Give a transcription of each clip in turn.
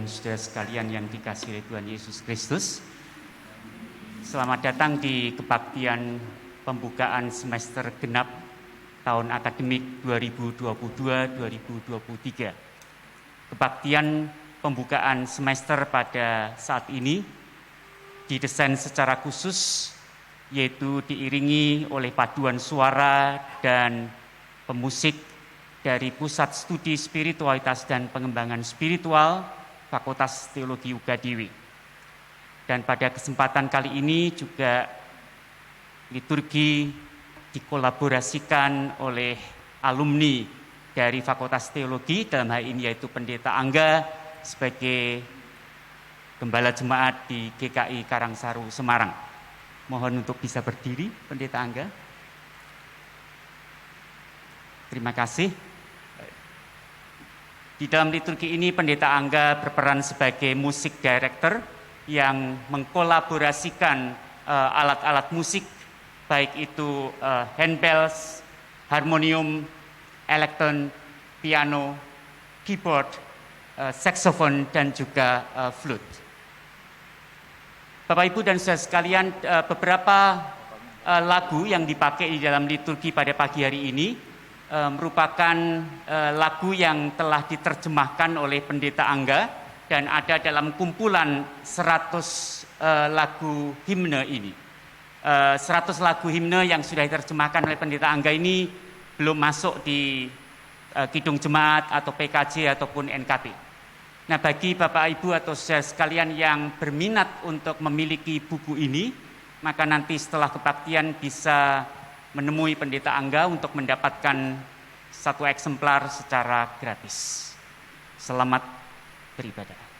dan saudara sekalian yang dikasihi oleh Tuhan Yesus Kristus. Selamat datang di kebaktian pembukaan semester genap tahun akademik 2022-2023. Kebaktian pembukaan semester pada saat ini didesain secara khusus, yaitu diiringi oleh paduan suara dan pemusik dari Pusat Studi Spiritualitas dan Pengembangan Spiritual Fakultas Teologi UGADIWI. Dan pada kesempatan kali ini juga liturgi dikolaborasikan oleh alumni dari Fakultas Teologi, dalam hal ini yaitu Pendeta Angga sebagai Gembala Jemaat di GKI Karangsaru, Semarang. Mohon untuk bisa berdiri, Pendeta Angga. Terima kasih. Di dalam liturgi ini Pendeta Angga berperan sebagai musik director yang mengkolaborasikan alat-alat musik, baik itu handbells, harmonium, elektron, piano, keyboard, saxophone, dan juga flute. Bapak Ibu dan saudara sekalian, beberapa lagu yang dipakai di dalam liturgi pada pagi hari ini merupakan lagu yang telah diterjemahkan oleh Pendeta Angga dan ada dalam kumpulan 100 lagu himne ini. 100 lagu himne yang sudah diterjemahkan oleh Pendeta Angga ini belum masuk di Kidung Jemaat atau PKJ ataupun NKP. Nah, bagi Bapak Ibu atau saudara sekalian yang berminat untuk memiliki buku ini, maka nanti setelah kebaktian bisa menemui Pendeta Angga untuk mendapatkan satu eksemplar secara gratis. Selamat beribadah.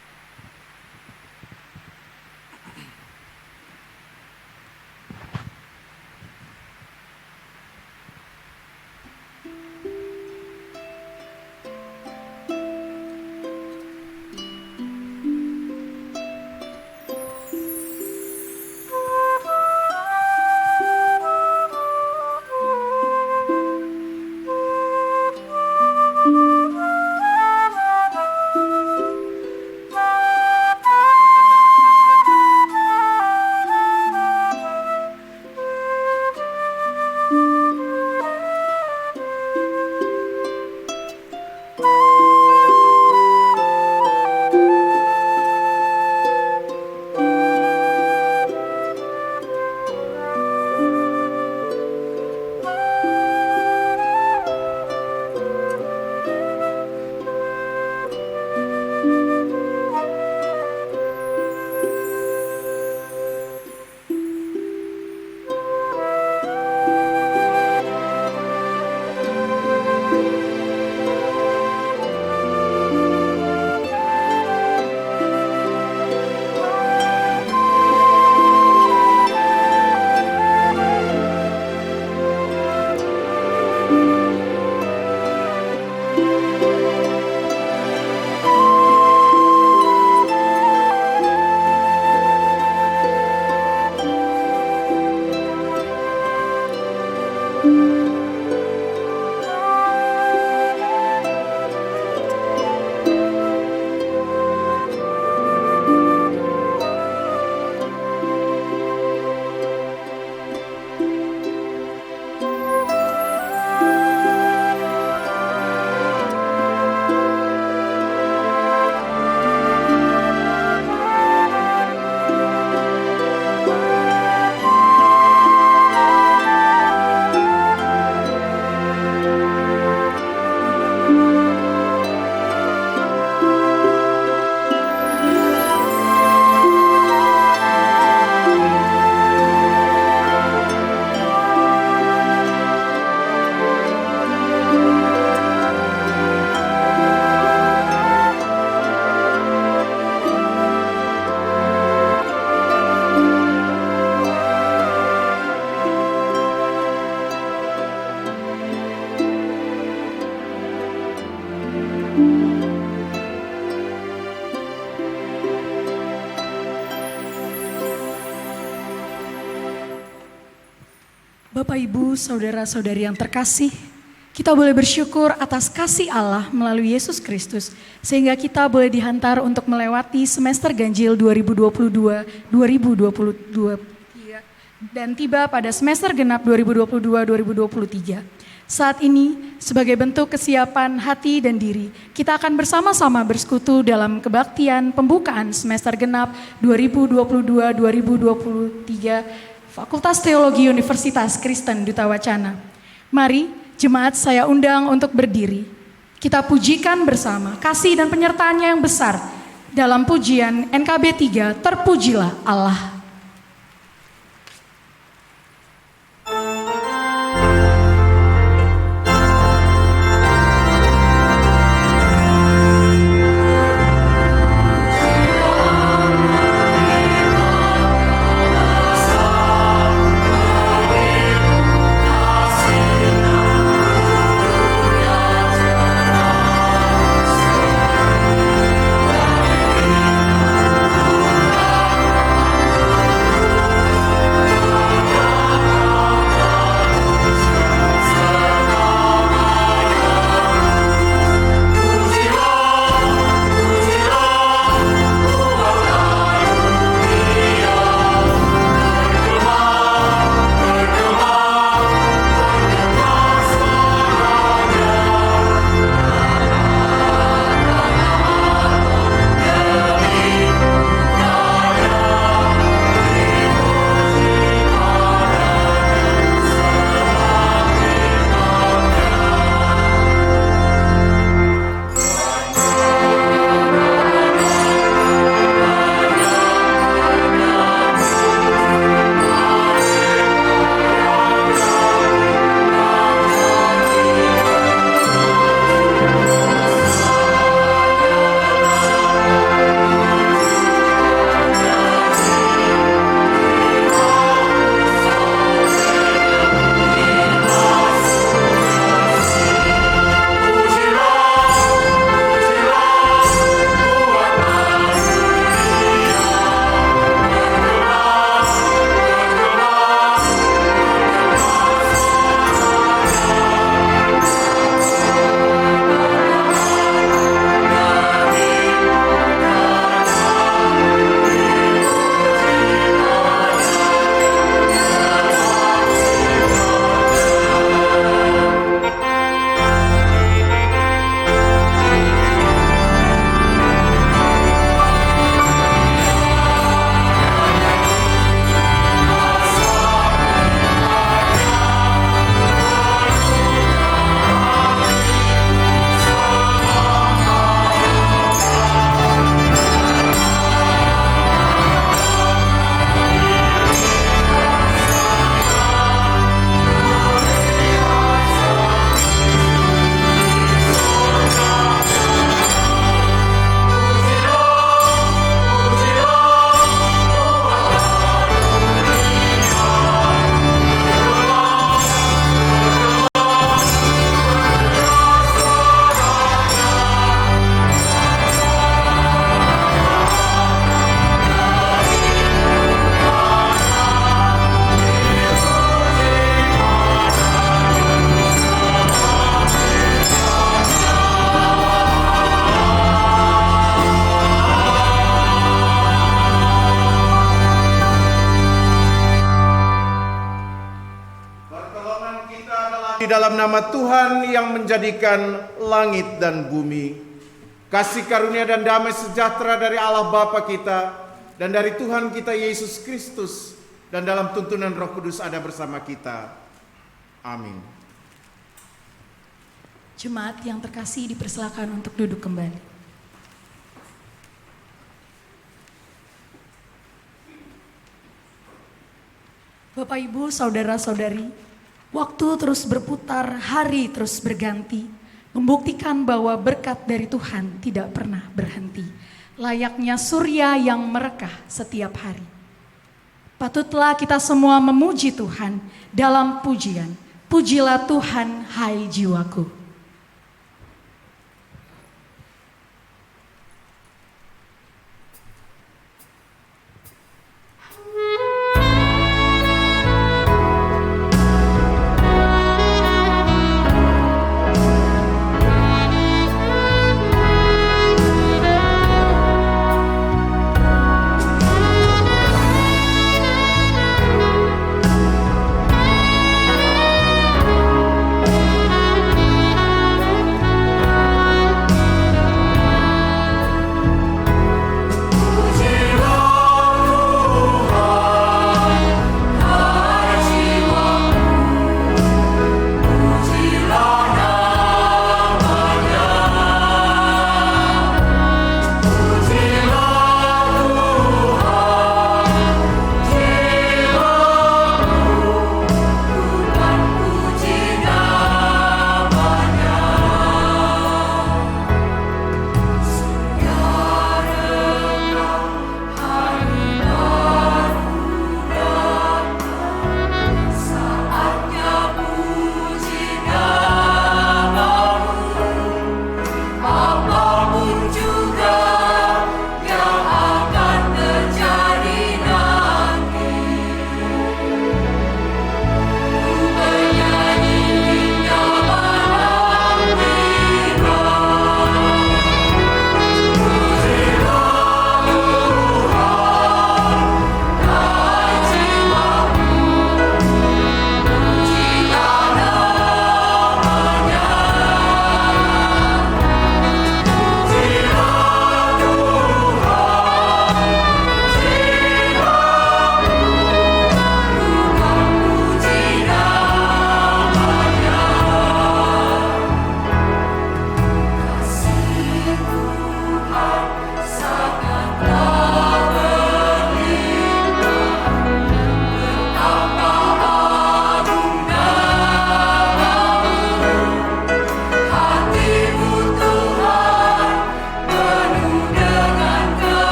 Bapak, Ibu, Saudara-saudari yang terkasih Kita boleh bersyukur atas kasih Allah melalui Yesus Kristus, sehingga kita boleh dihantar untuk melewati semester ganjil 2022-2023 dan tiba pada semester genap 2022-2023. Saat ini, sebagai bentuk kesiapan hati dan diri, kita akan bersama-sama bersekutu dalam kebaktian pembukaan semester genap 2022-2023 Fakultas Teologi Universitas Kristen Duta Wacana. Mari, jemaat saya undang untuk berdiri. Kita pujikan bersama kasih dan penyertaannya yang besar dalam pujian NKB 3, Terpujilah Allah. Di dalam nama Tuhan yang menjadikan langit dan bumi, kasih karunia dan damai sejahtera dari Allah Bapa kita dan dari Tuhan kita Yesus Kristus dan dalam tuntunan Roh Kudus ada bersama kita. Amin. Jemaat yang terkasih dipersilakan untuk duduk kembali. Bapak, Ibu, saudara-saudari, waktu terus berputar, hari terus berganti, membuktikan bahwa berkat dari Tuhan tidak pernah berhenti, layaknya surya yang merekah setiap hari. Patutlah kita semua memuji Tuhan dalam pujian, pujilah Tuhan hai jiwaku.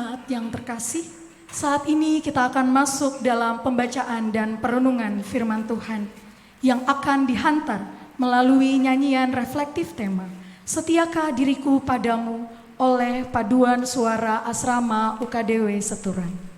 jemaat yang terkasih, saat ini kita akan masuk dalam pembacaan dan perenungan firman Tuhan yang akan dihantar melalui nyanyian reflektif tema Setiakah Diriku Padamu oleh paduan suara Asrama UKDW Seturan.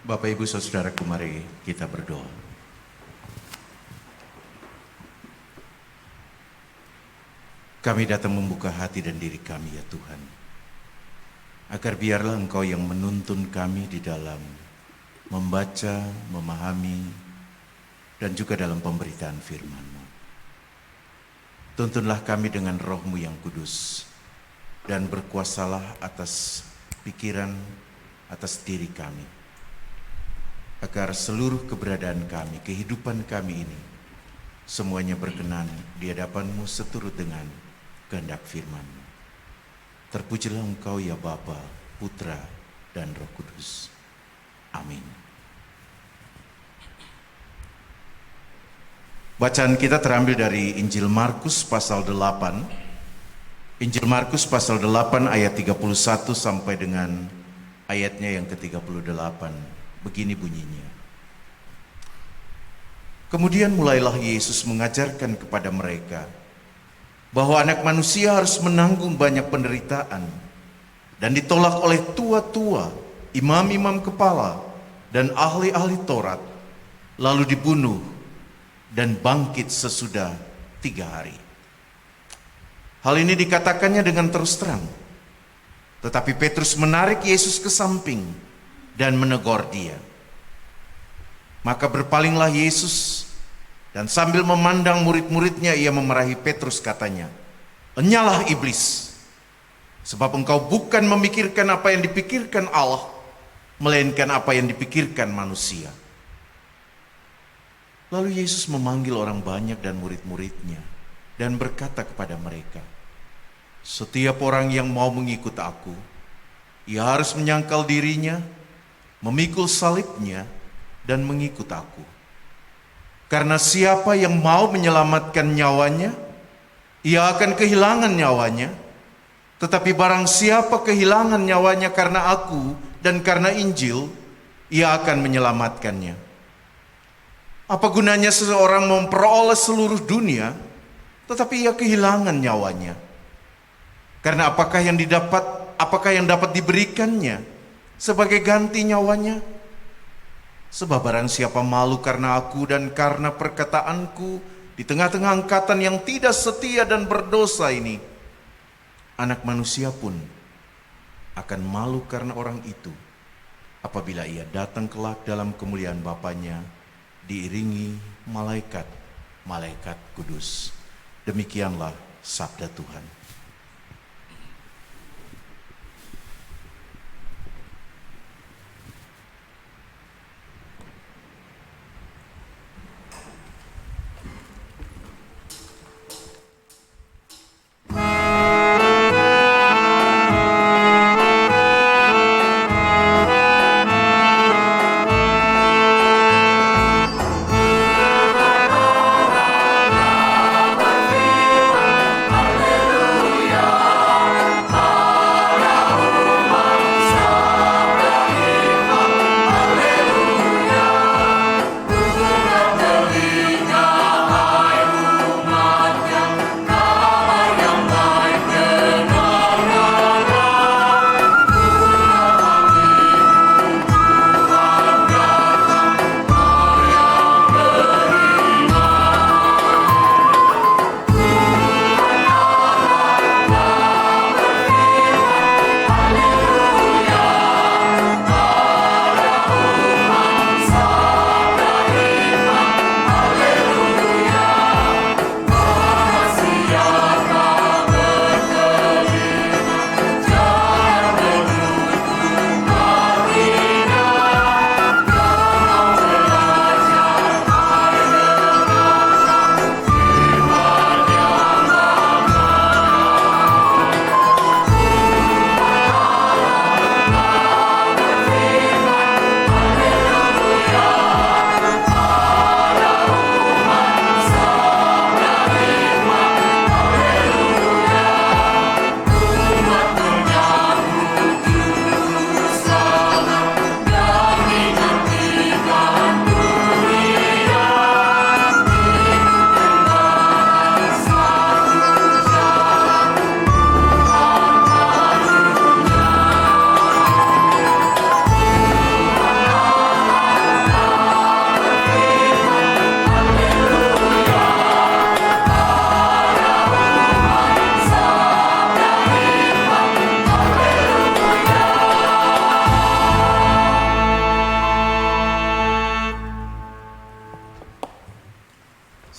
Bapak Ibu Saudaraku, mari kita berdoa. Kami datang membuka hati dan diri kami ya Tuhan, agar biarlah Engkau yang menuntun kami di dalam membaca, memahami, dan juga dalam pemberitaan firman-Mu. Tuntunlah kami dengan Roh-Mu yang kudus, dan berkuasalah atas pikiran, atas diri kami, agar seluruh keberadaan kami, kehidupan kami ini, semuanya berkenan di hadapan-Mu seturut dengan kehendak firman-Mu. Terpujilah Engkau ya Bapa, Putra, dan Roh Kudus. Amin. Bacaan kita terambil dari Injil Markus pasal 8. Injil Markus pasal 8 ayat 31 sampai dengan ayatnya yang ke-38. Begini bunyinya. Kemudian mulailah Yesus mengajarkan kepada mereka bahwa Anak Manusia harus menanggung banyak penderitaan dan ditolak oleh tua-tua, imam-imam kepala, dan ahli-ahli Taurat, lalu dibunuh dan bangkit sesudah 3 hari. Hal ini dikatakannya dengan terus terang. Tetapi Petrus menarik Yesus ke samping dan menegur dia. Maka berpalinglah Yesus dan sambil memandang murid-muridnya ia memarahi Petrus, katanya, "Enyalah iblis, sebab engkau bukan memikirkan apa yang dipikirkan Allah, melainkan apa yang dipikirkan manusia." Lalu Yesus memanggil orang banyak dan murid-muridnya dan berkata kepada mereka, "Setiap orang yang mau mengikut aku, ia harus menyangkal dirinya, memikul salibnya, dan mengikut aku. Karena siapa yang mau menyelamatkan nyawanya, ia akan kehilangan nyawanya. Tetapi barang siapa kehilangan nyawanya karena aku dan karena Injil, ia akan menyelamatkannya. Apa gunanya seseorang memperoleh seluruh dunia, tetapi ia kehilangan nyawanya? Karena apakah yang dapat diberikannya sebagai ganti nyawanya? Sebab barang siapa malu karena aku dan karena perkataanku di tengah-tengah angkatan yang tidak setia dan berdosa ini, Anak Manusia pun akan malu karena orang itu apabila ia datang kelak dalam kemuliaan Bapanya diiringi malaikat-malaikat kudus." Demikianlah sabda Tuhan.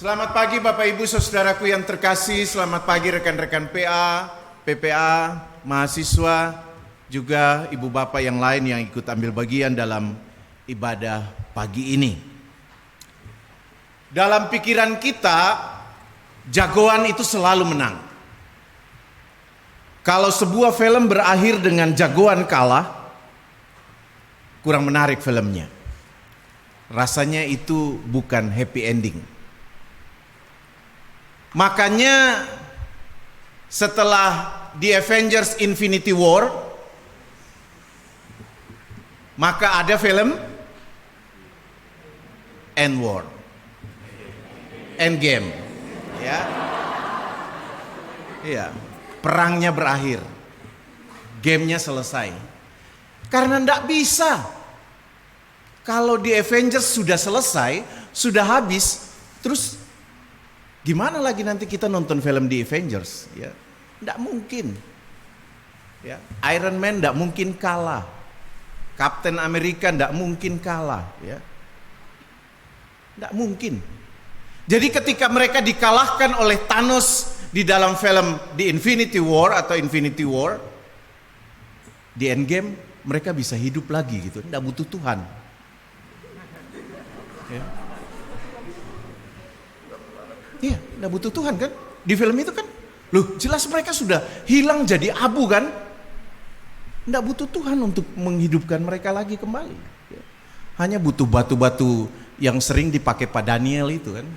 Selamat pagi Bapak Ibu Saudaraku yang terkasih, selamat pagi rekan-rekan PA, PPA, mahasiswa, juga Ibu Bapak yang lain yang ikut ambil bagian dalam ibadah pagi ini. Dalam pikiran kita, jagoan itu selalu menang. Kalau sebuah film berakhir dengan jagoan kalah, kurang menarik filmnya. Rasanya itu bukan happy ending. Makanya setelah The Avengers Infinity War, maka ada film Endgame, ya, iya, perangnya berakhir, gamenya selesai. Karena ndak bisa, kalau The Avengers sudah selesai, sudah habis, terus gimana lagi nanti kita nonton film The Avengers? Ya, ndak mungkin. Ya, Iron Man ndak mungkin kalah, Captain America ndak mungkin kalah. Ya, ndak mungkin. Jadi ketika mereka dikalahkan oleh Thanos di dalam film The Infinity War atau Infinity War, di Endgame mereka bisa hidup lagi gitu, ndak butuh Tuhan. Ya. Iya, nggak butuh Tuhan kan? Di film itu kan, loh jelas mereka sudah hilang jadi abu kan? Nggak butuh Tuhan untuk menghidupkan mereka lagi kembali. Hanya butuh batu-batu yang sering dipakai Pak Daniel itu kan?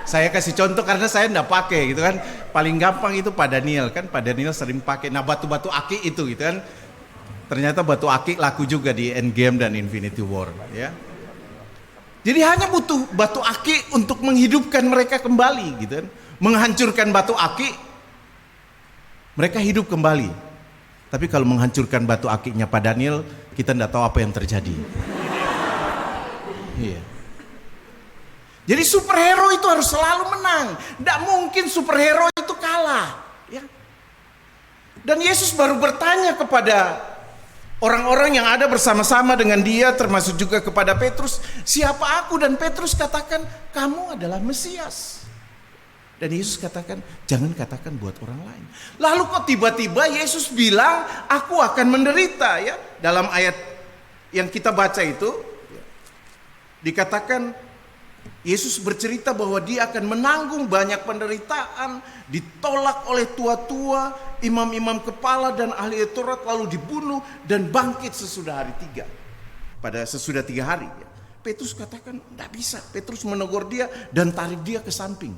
Saya kasih contoh karena saya nggak pakai gitu kan. Paling gampang itu Pak Daniel kan, Pak Daniel sering pakai. Nah batu-batu aki itu gitu kan. Ternyata batu akik laku juga di Endgame dan Infinity War, ya. Jadi hanya butuh batu akik untuk menghidupkan mereka kembali, gitu kan. Menghancurkan batu akik, mereka hidup kembali. Tapi kalau menghancurkan batu akiknya Pak Daniel, kita tidak tahu apa yang terjadi. Iya. Jadi superhero itu harus selalu menang. Tidak mungkin superhero itu kalah, ya. Dan Yesus baru bertanya kepada orang-orang yang ada bersama-sama dengan dia, termasuk juga kepada Petrus, siapa aku? Dan Petrus katakan, kamu adalah Mesias. Dan Yesus katakan, jangan katakan buat orang lain. Lalu kok tiba-tiba Yesus bilang, aku akan menderita, ya. Dalam ayat yang kita baca itu, dikatakan Yesus bercerita bahwa dia akan menanggung banyak penderitaan, ditolak oleh tua-tua, imam-imam kepala dan ahli Taurat, lalu dibunuh dan bangkit sesudah hari 3. Pada sesudah 3 hari. Petrus katakan tidak bisa. Petrus menegur dia dan tarik dia ke samping.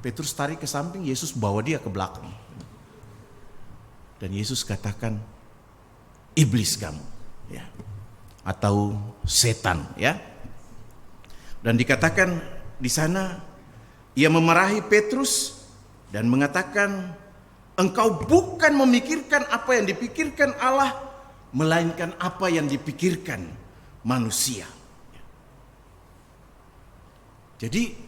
Petrus tarik ke samping, Yesus bawa dia ke belakang. Dan Yesus katakan, iblis kamu, ya, atau setan, ya. Dan dikatakan di sana ia memarahi Petrus dan mengatakan, engkau bukan memikirkan apa yang dipikirkan Allah, melainkan apa yang dipikirkan manusia. Jadi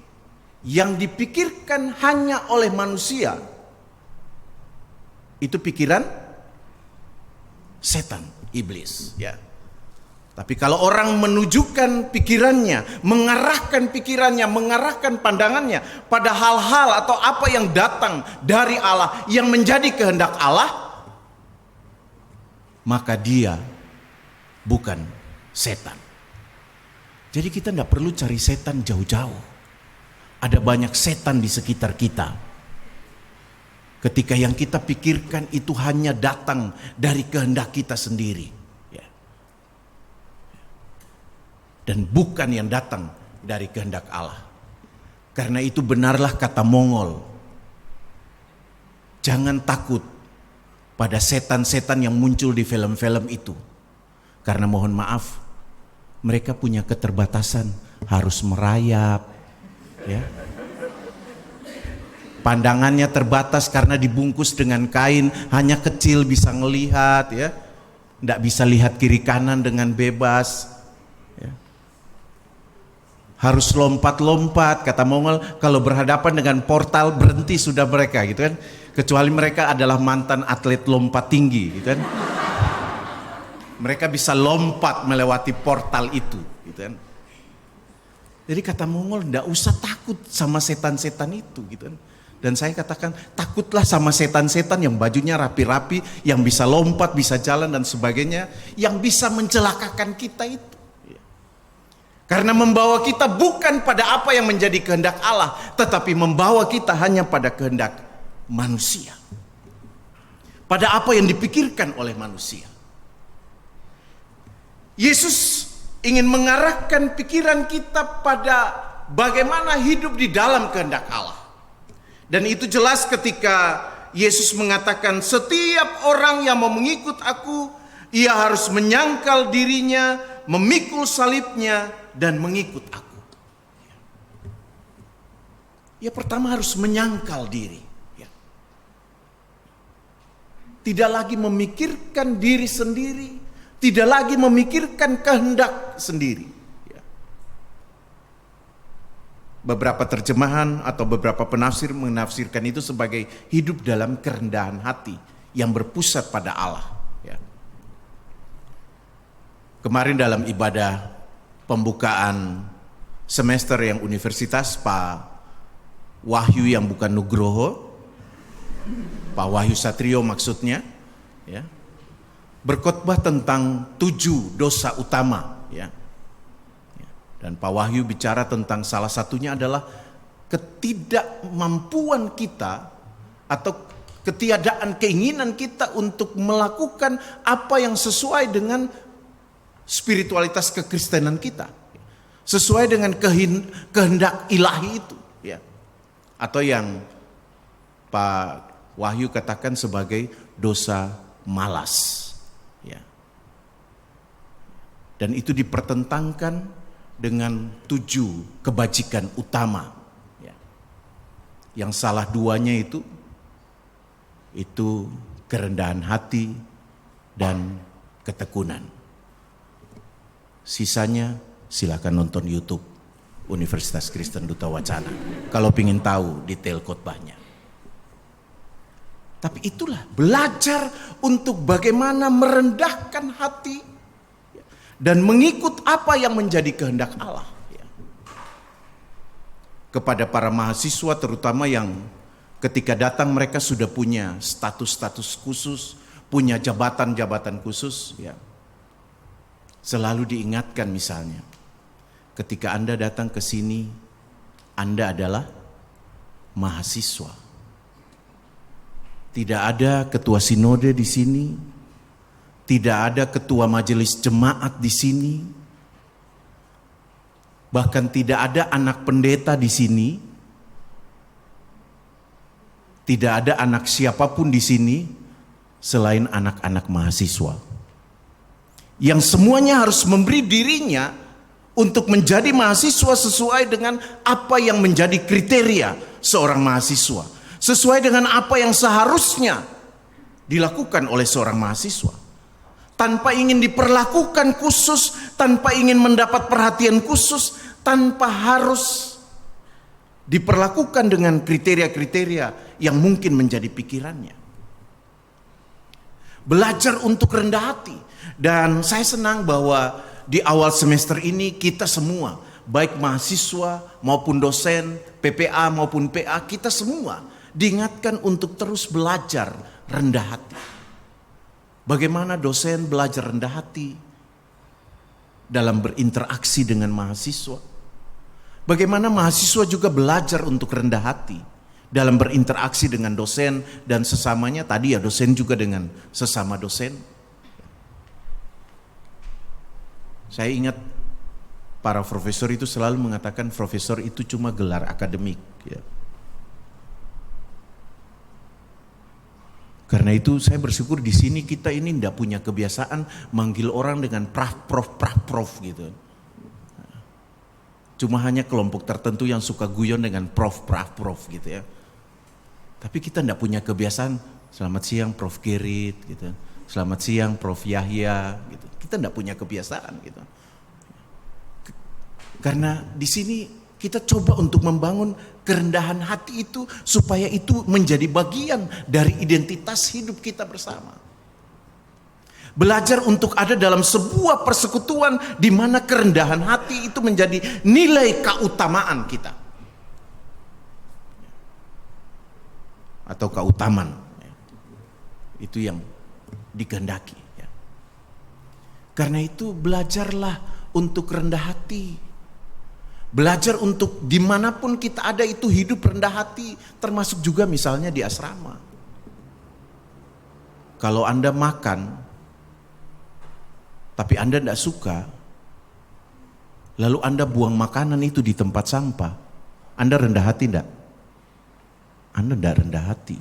yang dipikirkan hanya oleh manusia itu pikiran setan, iblis, ya. Tapi kalau orang menunjukkan pikirannya, mengarahkan pikirannya, mengarahkan pandangannya pada hal-hal atau apa yang datang dari Allah, yang menjadi kehendak Allah, maka dia bukan setan. Jadi kita tidak perlu cari setan jauh-jauh. Ada banyak setan di sekitar kita. Ketika yang kita pikirkan itu hanya datang dari kehendak kita sendiri. Dan bukan yang datang dari kehendak Allah. Karena itu benarlah kata Mongol, jangan takut pada setan-setan yang muncul di film-film itu. Karena mohon maaf, mereka punya keterbatasan, harus merayap, ya. Pandangannya terbatas karena dibungkus dengan kain, hanya kecil bisa ngelihat, ya. Tidak bisa lihat kiri kanan dengan bebas. Harus lompat-lompat, kata Mongol, kalau berhadapan dengan portal berhenti sudah mereka, gitu kan. Kecuali mereka adalah mantan atlet lompat tinggi, gitu kan. Mereka bisa lompat melewati portal itu, gitu kan. Jadi kata Mongol, enggak usah takut sama setan-setan itu, gitu kan. Dan saya katakan, takutlah sama setan-setan yang bajunya rapi-rapi, yang bisa lompat, bisa jalan dan sebagainya, yang bisa mencelakakan kita itu. Karena membawa kita bukan pada apa yang menjadi kehendak Allah, tetapi membawa kita hanya pada kehendak manusia. Pada apa yang dipikirkan oleh manusia. Yesus ingin mengarahkan pikiran kita pada bagaimana hidup di dalam kehendak Allah. Dan itu jelas ketika Yesus mengatakan setiap orang yang mau mengikut aku, ia harus menyangkal dirinya, memikul salibnya, dan mengikut aku. Ya pertama harus menyangkal diri. Ya. Tidak lagi memikirkan diri sendiri, tidak lagi memikirkan kehendak sendiri. Beberapa terjemahan atau beberapa penafsir menafsirkan itu sebagai hidup dalam kerendahan hati yang berpusat pada Allah. Ya. Kemarin dalam ibadah pembukaan semester yang universitas, Pak Wahyu yang bukan Nugroho, Pak Wahyu Satrio maksudnya, ya, berkhotbah tentang 7 dosa utama. Ya. Dan Pak Wahyu bicara tentang salah satunya adalah ketidakmampuan kita atau ketiadaan keinginan kita untuk melakukan apa yang sesuai dengan spiritualitas kekristenan kita. Sesuai dengan kehendak ilahi itu. Ya. Atau yang Pak Wahyu katakan sebagai dosa malas. Ya. Dan itu dipertentangkan dengan 7 kebajikan utama. Ya. Yang salah duanya itu kerendahan hati dan ketekunan. Sisanya silakan nonton YouTube Universitas Kristen Duta Wacana kalau ingin tahu detail khotbahnya. Tapi itulah belajar untuk bagaimana merendahkan hati dan mengikut apa yang menjadi kehendak Allah. Kepada para mahasiswa terutama yang ketika datang mereka sudah punya status-status khusus, punya jabatan-jabatan khusus. Ya. Selalu diingatkan misalnya, ketika Anda datang ke sini, Anda adalah mahasiswa. Tidak ada ketua sinode di sini. Tidak ada ketua majelis jemaat di sini. Bahkan tidak ada anak pendeta di sini. Tidak ada anak siapapun di sini selain anak-anak mahasiswa. Yang semuanya harus memberi dirinya untuk menjadi mahasiswa sesuai dengan apa yang menjadi kriteria seorang mahasiswa. Sesuai dengan apa yang seharusnya dilakukan oleh seorang mahasiswa. Tanpa ingin diperlakukan khusus, tanpa ingin mendapat perhatian khusus, tanpa harus diperlakukan dengan kriteria-kriteria yang mungkin menjadi pikirannya. Belajar untuk rendah hati. Dan saya senang bahwa di awal semester ini kita semua, baik mahasiswa maupun dosen, PPA maupun PA, kita semua diingatkan untuk terus belajar rendah hati. Bagaimana dosen belajar rendah hati dalam berinteraksi dengan mahasiswa. Bagaimana mahasiswa juga belajar untuk rendah hati dalam berinteraksi dengan dosen dan sesamanya. Tadi ya dosen juga dengan sesama dosen. Saya ingat para profesor itu selalu mengatakan profesor itu cuma gelar akademik. Ya. Karena itu saya bersyukur di sini kita ini tidak punya kebiasaan manggil orang dengan prof gitu. Cuma hanya kelompok tertentu yang suka guyon dengan prof gitu ya. Tapi kita tidak punya kebiasaan selamat siang Prof Gerit gitu. Selamat siang Prof Yahya gitu. Kita tidak punya kebiasaan gitu. Karena di sini kita coba untuk membangun kerendahan hati itu supaya itu menjadi bagian dari identitas hidup kita bersama. Belajar untuk ada dalam sebuah persekutuan di mana kerendahan hati itu menjadi nilai keutamaan kita. Atau keutamaan. Itu yang dikehendaki. Karena itu belajarlah untuk rendah hati. Belajar untuk dimanapun kita ada itu hidup rendah hati, termasuk juga misalnya di asrama. Kalau Anda makan, tapi Anda tidak suka, lalu Anda buang makanan itu di tempat sampah, Anda rendah hati tidak? Anda tidak rendah hati.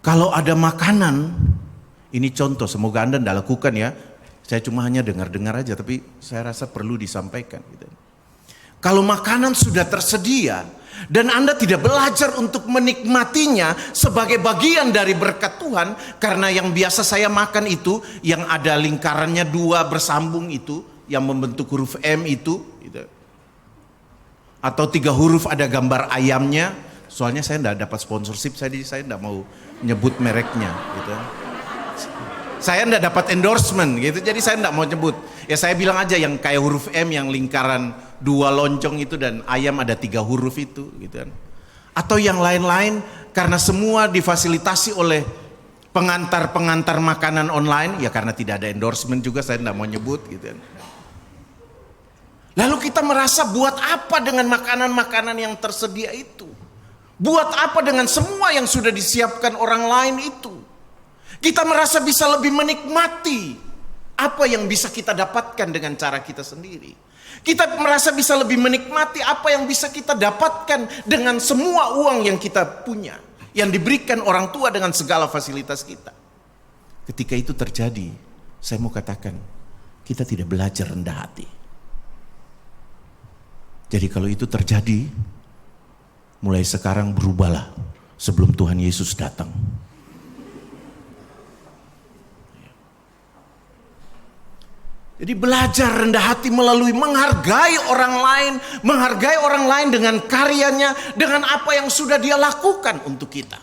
Kalau ada makanan, ini contoh, semoga Anda tidak lakukan ya. Saya cuma hanya dengar-dengar aja, tapi saya rasa perlu disampaikan. Gitu. Kalau makanan sudah tersedia, dan Anda tidak belajar untuk menikmatinya sebagai bagian dari berkat Tuhan, karena yang biasa saya makan itu, yang ada lingkarannya 2 bersambung itu, yang membentuk huruf M itu, gitu. Atau 3 huruf ada gambar ayamnya. Soalnya saya tidak dapat sponsorship, saya tidak mau nyebut mereknya, gitu. Saya tidak dapat endorsement, gitu. Jadi saya tidak mau nyebut. Ya saya bilang aja yang kayak huruf M, yang lingkaran 2 loncong itu dan ayam ada 3 huruf itu, gitu kan. Atau yang lain-lain, karena semua difasilitasi oleh pengantar-pengantar makanan online, ya karena tidak ada endorsement juga saya tidak mau nyebut, gitu kan. Lalu kita merasa buat apa dengan makanan-makanan yang tersedia itu? Buat apa dengan semua yang sudah disiapkan orang lain itu? Kita merasa bisa lebih menikmati apa yang bisa kita dapatkan dengan cara kita sendiri. Kita merasa bisa lebih menikmati apa yang bisa kita dapatkan dengan semua uang yang kita punya, yang diberikan orang tua dengan segala fasilitas kita. Ketika itu terjadi, saya mau katakan, kita tidak belajar rendah hati. Jadi kalau itu terjadi, mulai sekarang berubahlah sebelum Tuhan Yesus datang. Jadi belajar rendah hati melalui menghargai orang lain dengan karyanya, dengan apa yang sudah dia lakukan untuk kita.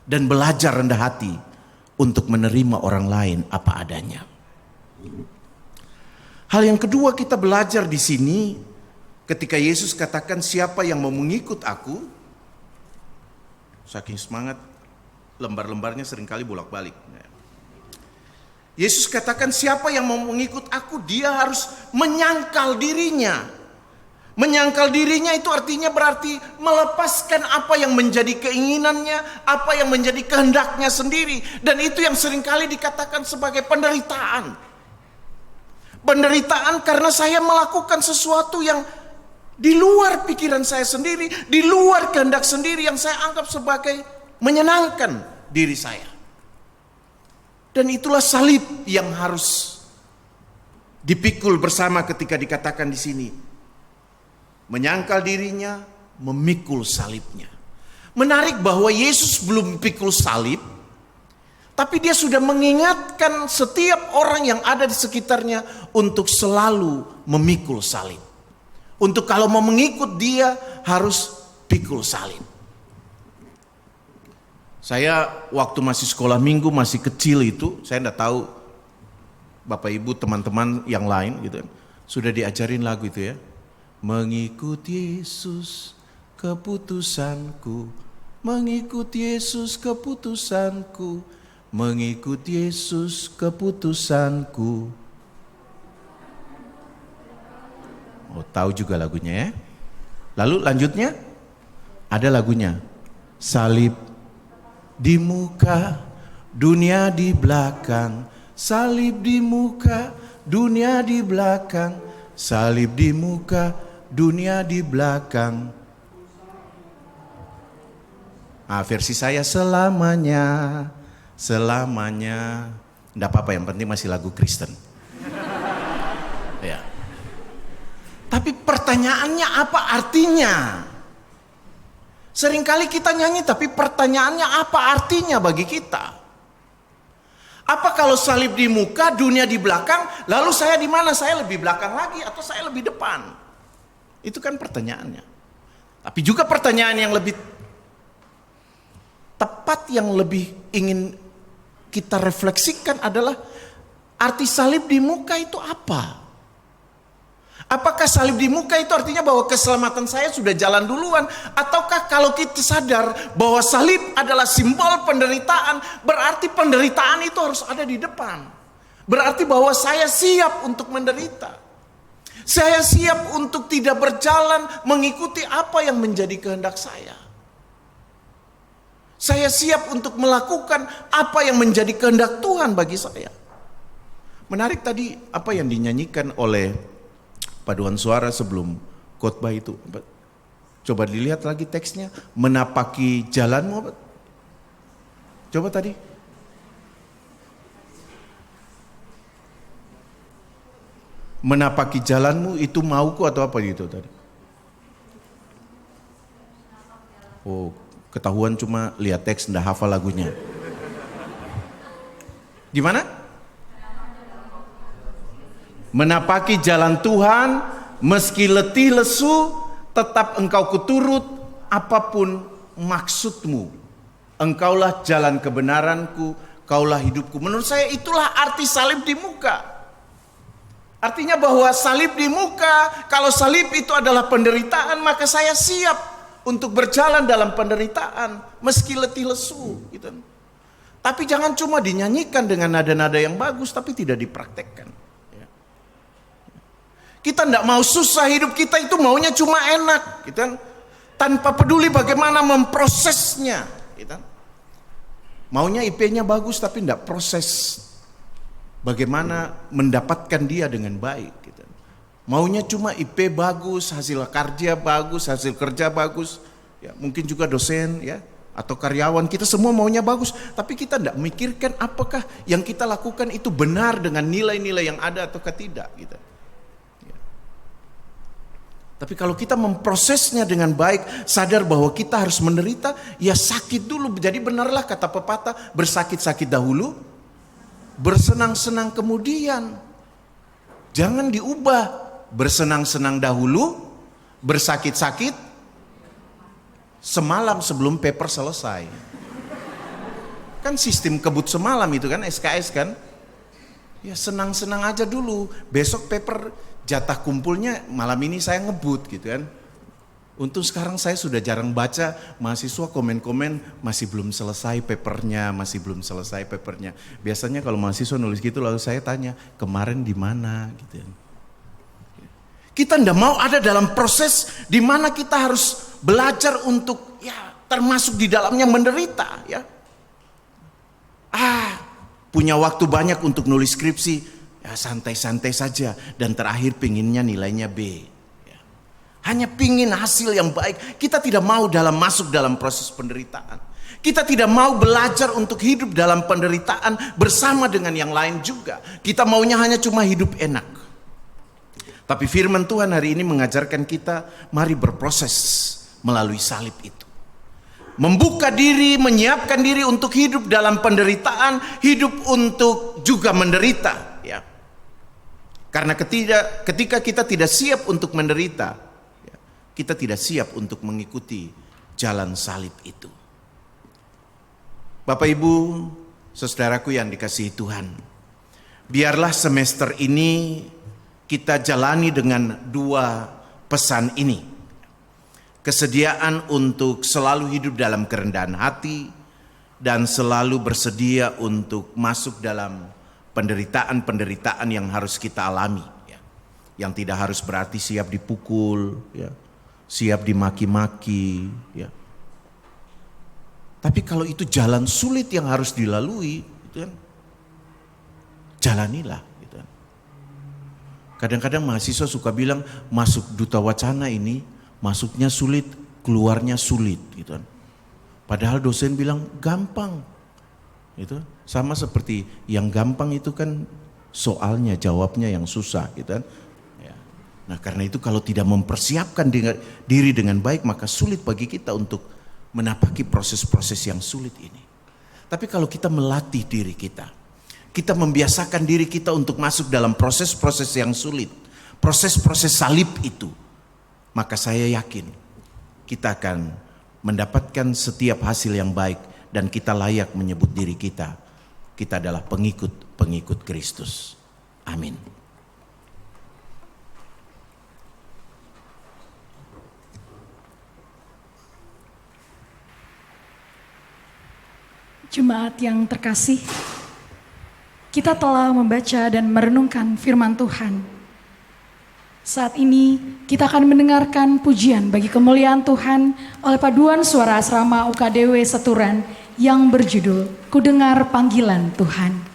Dan belajar rendah hati untuk menerima orang lain apa adanya. Hal yang kedua kita belajar di sini, ketika Yesus katakan siapa yang mau mengikut aku, saking semangat lembar-lembarnya seringkali bolak-balik. Yesus katakan siapa yang mau mengikut aku, dia harus menyangkal dirinya. Menyangkal dirinya itu artinya berarti melepaskan apa yang menjadi keinginannya, apa yang menjadi kehendaknya sendiri. Dan itu yang seringkali dikatakan sebagai penderitaan. Penderitaan karena saya melakukan sesuatu yang di luar pikiran saya sendiri, di luar kehendak sendiri yang saya anggap sebagai menyenangkan diri saya. Dan itulah salib yang harus dipikul bersama ketika dikatakan di sini. Menyangkal dirinya, memikul salibnya. Menarik bahwa Yesus belum pikul salib, tapi dia sudah mengingatkan setiap orang yang ada di sekitarnya untuk selalu memikul salib. Untuk kalau mau mengikut dia harus pikul salib. Saya waktu masih sekolah minggu, masih kecil itu, saya tidak tahu Bapak Ibu teman-teman yang lain gitu, sudah diajarin lagu itu ya. Mengikut Yesus keputusanku, mengikut Yesus keputusanku, mengikut Yesus keputusanku. Oh, tahu juga lagunya ya. Lalu lanjutnya ada lagunya. Salib di muka, dunia di belakang. Salib di muka, dunia di belakang. Salib di muka, dunia di belakang. Versi saya selamanya, selamanya. Tidak apa-apa, yang penting masih lagu Kristen. Ya. Tapi pertanyaannya apa artinya? Seringkali kita nyanyi, tapi pertanyaannya apa artinya bagi kita? Apa kalau salib di muka, dunia di belakang, lalu saya di mana? Saya lebih belakang lagi atau saya lebih depan? Itu kan pertanyaannya. Tapi juga pertanyaan yang lebih tepat, yang lebih ingin kita refleksikan adalah arti salib di muka itu apa? Apakah salib di muka itu artinya bahwa keselamatan saya sudah jalan duluan? Ataukah kalau kita sadar bahwa salib adalah simbol penderitaan, berarti penderitaan itu harus ada di depan. Berarti bahwa saya siap untuk menderita. Saya siap untuk tidak berjalan mengikuti apa yang menjadi kehendak saya. Saya siap untuk melakukan apa yang menjadi kehendak Tuhan bagi saya. Menarik tadi apa yang dinyanyikan oleh paduan suara sebelum khotbah itu. Coba dilihat lagi teksnya, menapaki jalanmu. Coba tadi. Menapaki jalanmu itu mauku atau apa gitu tadi? Oh, ketahuan cuma lihat teks, ndak hafal lagunya. Gimana? Menapaki jalan Tuhan, meski letih lesu, tetap engkau kuturut, apapun maksudmu. Engkaulah jalan kebenaranku, kaulah hidupku. Menurut saya itulah arti salib di muka. Artinya bahwa salib di muka, kalau salib itu adalah penderitaan, maka saya siap untuk berjalan dalam penderitaan, meski letih lesu. Gitu. Tapi jangan cuma dinyanyikan dengan nada-nada yang bagus, tapi tidak dipraktekkan. Kita tidak mau susah, hidup kita itu maunya cuma enak. Gitu. Tanpa peduli bagaimana memprosesnya. Gitu. Maunya IP-nya bagus, tapi tidak proses bagaimana mendapatkan dia dengan baik. Gitu. Maunya cuma IP bagus, hasil kerja bagus, hasil kerja bagus. Ya, mungkin juga dosen ya atau karyawan, kita semua maunya bagus. Tapi kita tidak memikirkan apakah yang kita lakukan itu benar dengan nilai-nilai yang ada ataukah tidak. Gitu. Ya. Tapi kalau kita memprosesnya dengan baik, sadar bahwa kita harus menderita, ya sakit dulu. Jadi benarlah kata pepatah, bersakit-sakit dahulu, bersenang-senang kemudian. Jangan diubah. Bersenang-senang dahulu, bersakit-sakit semalam sebelum paper selesai. Kan sistem kebut semalam itu kan, SKS kan. Ya senang-senang aja dulu. Besok paper jatah kumpulnya malam ini saya ngebut gitu kan. Untuk sekarang saya sudah jarang baca, mahasiswa komen-komen masih belum selesai papernya, masih belum selesai papernya. Biasanya kalau mahasiswa nulis gitu lalu saya tanya, kemarin di mana gitu. Kita tidak mau ada dalam proses di mana kita harus belajar untuk ya termasuk di dalamnya menderita ya. Punya waktu banyak untuk nulis skripsi, ya santai-santai saja dan terakhir pinginnya nilainya B. Hanya pingin hasil yang baik. Kita tidak mau masuk dalam proses penderitaan. Kita tidak mau belajar untuk hidup dalam penderitaan bersama dengan yang lain juga. Kita maunya hanya cuma hidup enak. Tapi firman Tuhan hari ini mengajarkan kita, mari berproses melalui salib itu. Membuka diri, menyiapkan diri untuk hidup dalam penderitaan, hidup untuk juga menderita. Ya. Karena ketika kita tidak siap untuk menderita, kita tidak siap untuk mengikuti jalan salib itu. Bapak Ibu, saudaraku yang dikasihi Tuhan, biarlah semester ini kita jalani dengan dua pesan ini. Kesediaan untuk selalu hidup dalam kerendahan hati dan selalu bersedia untuk masuk dalam penderitaan-penderitaan yang harus kita alami. Yang tidak harus berarti siap dipukul, ya. Siap dimaki-maki, ya. Tapi kalau itu jalan sulit yang harus dilalui, gitu kan, jalanilah. Gitu kan. Kadang-kadang mahasiswa suka bilang masuk Duta Wacana ini masuknya sulit, keluarnya sulit, gitu kan. Padahal dosen bilang gampang, itu sama seperti yang gampang itu kan soalnya jawabnya yang susah, gitu kan. Nah karena itu kalau tidak mempersiapkan diri dengan baik maka sulit bagi kita untuk menapaki proses-proses yang sulit ini. Tapi kalau kita melatih diri kita membiasakan diri kita untuk masuk dalam proses-proses yang sulit, proses-proses salib itu, maka saya yakin kita akan mendapatkan setiap hasil yang baik dan kita layak menyebut diri kita adalah pengikut Kristus. Amin. Jemaat yang terkasih, kita telah membaca dan merenungkan firman Tuhan. Saat ini kita akan mendengarkan pujian bagi kemuliaan Tuhan oleh paduan suara asrama UKDW Seturan yang berjudul Ku Dengar Panggilan Tuhan.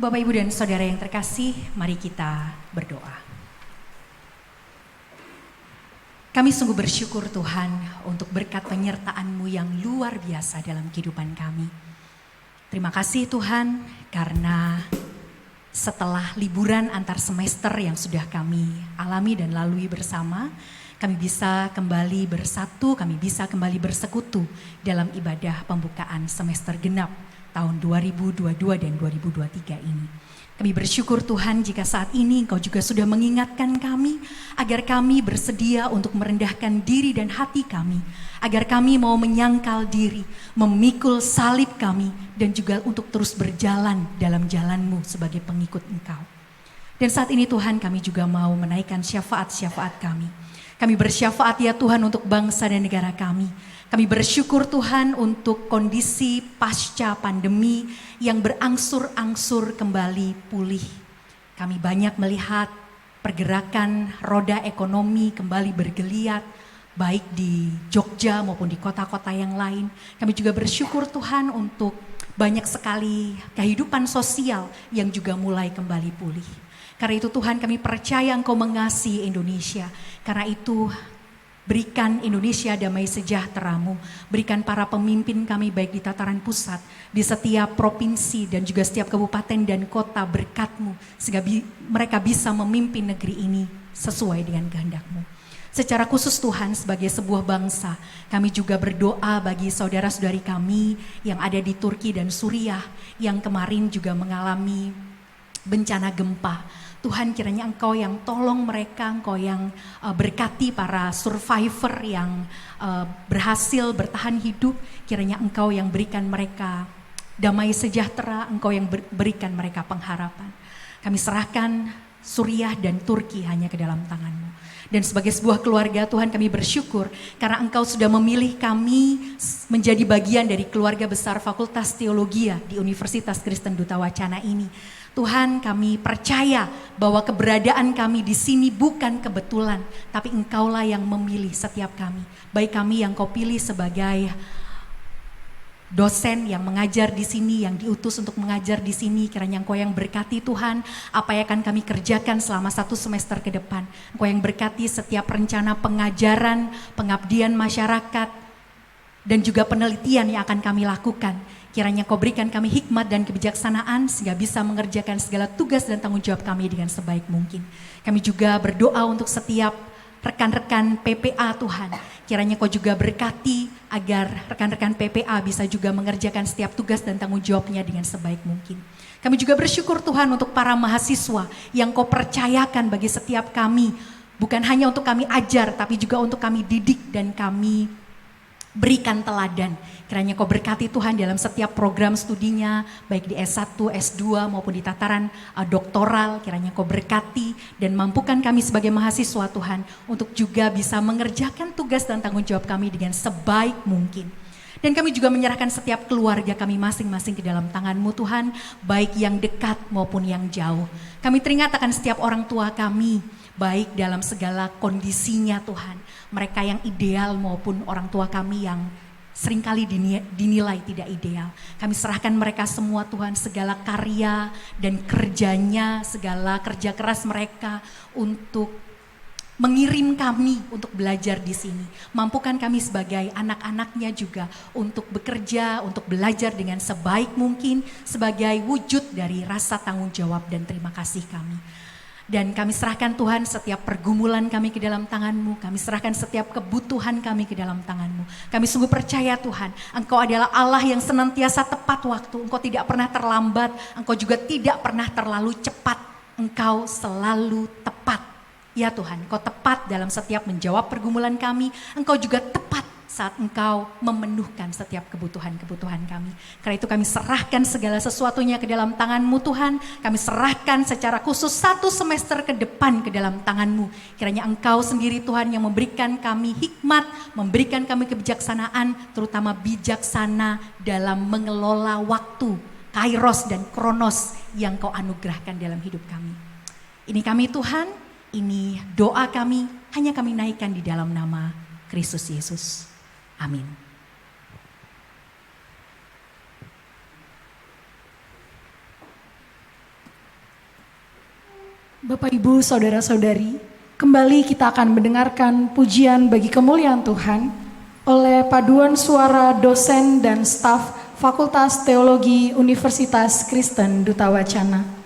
Bapak, Ibu, dan Saudara yang terkasih, mari kita berdoa. Kami sungguh bersyukur Tuhan untuk berkat penyertaan-Mu yang luar biasa dalam kehidupan kami. Terima kasih Tuhan karena setelah liburan antar semester yang sudah kami alami dan lalui bersama, kami bisa kembali bersatu, kami bisa kembali bersekutu dalam ibadah pembukaan semester genap tahun 2022 dan 2023 ini. Kami bersyukur Tuhan jika saat ini Engkau juga sudah mengingatkan kami agar kami bersedia untuk merendahkan diri dan hati kami, agar kami mau menyangkal diri, memikul salib kami, dan juga untuk terus berjalan dalam jalan-Mu sebagai pengikut Engkau. Dan saat ini Tuhan, kami juga mau menaikkan syafaat-syafaat kami. Kami bersyafaat ya Tuhan untuk bangsa dan negara kami. Kami bersyukur Tuhan untuk kondisi pasca pandemi yang berangsur-angsur kembali pulih. Kami banyak melihat pergerakan roda ekonomi kembali bergeliat, baik di Jogja maupun di kota-kota yang lain. Kami juga bersyukur Tuhan untuk banyak sekali kehidupan sosial yang juga mulai kembali pulih. Karena itu Tuhan, kami percaya Engkau mengasihi Indonesia. Karena itu berikan Indonesia damai sejahtera-Mu. Berikan para pemimpin kami baik di tataran pusat, di setiap provinsi dan juga setiap kabupaten dan kota berkat-Mu. Sehingga mereka bisa memimpin negeri ini sesuai dengan kehendak-Mu. Secara khusus Tuhan, sebagai sebuah bangsa, kami juga berdoa bagi saudara-saudari kami yang ada di Turki dan Suriah yang kemarin juga mengalami bencana gempa. Tuhan, kiranya Engkau yang tolong mereka, Engkau yang berkati para survivor yang berhasil bertahan hidup. Kiranya Engkau yang berikan mereka damai sejahtera, Engkau yang berikan mereka pengharapan. Kami serahkan Suriah dan Turki hanya ke dalam tangan-Mu. Dan sebagai sebuah keluarga Tuhan, kami bersyukur karena Engkau sudah memilih kami menjadi bagian dari keluarga besar Fakultas Teologi di Universitas Kristen Duta Wacana ini. Tuhan, kami percaya bahwa keberadaan kami di sini bukan kebetulan, tapi Engkaulah yang memilih setiap kami. Baik kami yang Kau pilih sebagai dosen yang mengajar di sini, yang diutus untuk mengajar di sini, kiranya Engkau yang berkati Tuhan, apa yang akan kami kerjakan selama 1 semester ke depan. Engkau yang berkati setiap rencana pengajaran, pengabdian masyarakat, dan juga penelitian yang akan kami lakukan. Kiranya Kau berikan kami hikmat dan kebijaksanaan sehingga bisa mengerjakan segala tugas dan tanggung jawab kami dengan sebaik mungkin. Kami juga berdoa untuk setiap rekan-rekan PPA Tuhan. Kiranya Kau juga berkati agar rekan-rekan PPA bisa juga mengerjakan setiap tugas dan tanggung jawabnya dengan sebaik mungkin. Kami juga bersyukur Tuhan untuk para mahasiswa yang Kau percayakan bagi setiap kami. Bukan hanya untuk kami ajar tapi juga untuk kami didik dan kami berikan teladan. Kiranya Kau berkati Tuhan dalam setiap program studinya, baik di S1, S2 maupun di tataran doktoral. Kiranya Kau berkati dan mampukan kami sebagai mahasiswa Tuhan untuk juga bisa mengerjakan tugas dan tanggung jawab kami dengan sebaik mungkin. Dan kami juga menyerahkan setiap keluarga kami masing-masing ke dalam tangan-Mu Tuhan, baik yang dekat maupun yang jauh. Kami teringat akan setiap orang tua kami, baik dalam segala kondisinya Tuhan. Mereka yang ideal maupun orang tua kami yang seringkali dinilai tidak ideal. Kami serahkan mereka semua Tuhan, segala karya dan kerjanya, segala kerja keras mereka untuk mengirim kami untuk belajar di sini. Mampukan kami sebagai anak-anaknya juga untuk bekerja, untuk belajar dengan sebaik mungkin sebagai wujud dari rasa tanggung jawab dan terima kasih kami. Dan kami serahkan Tuhan setiap pergumulan kami ke dalam tangan-Mu. Kami serahkan setiap kebutuhan kami ke dalam tangan-Mu. Kami sungguh percaya Tuhan, Engkau adalah Allah yang senantiasa tepat waktu. Engkau tidak pernah terlambat, Engkau juga tidak pernah terlalu cepat. Engkau selalu tepat. Ya Tuhan, Engkau tepat dalam setiap menjawab pergumulan kami. Engkau juga tepat saat Engkau memenuhkan setiap kebutuhan-kebutuhan kami. Karena itu kami serahkan segala sesuatunya ke dalam tangan-Mu Tuhan. Kami serahkan secara khusus 1 semester ke depan ke dalam tangan-Mu. Kiranya Engkau sendiri Tuhan yang memberikan kami hikmat, memberikan kami kebijaksanaan, terutama bijaksana dalam mengelola waktu, kairos dan kronos yang Kau anugerahkan dalam hidup kami. Ini kami Tuhan, ini doa kami, hanya kami naikkan di dalam nama Kristus Yesus. Amin. Bapak, Ibu, Saudara-saudari, kembali kita akan mendengarkan pujian bagi kemuliaan Tuhan oleh paduan suara dosen dan staf Fakultas Teologi Universitas Kristen Duta Wacana.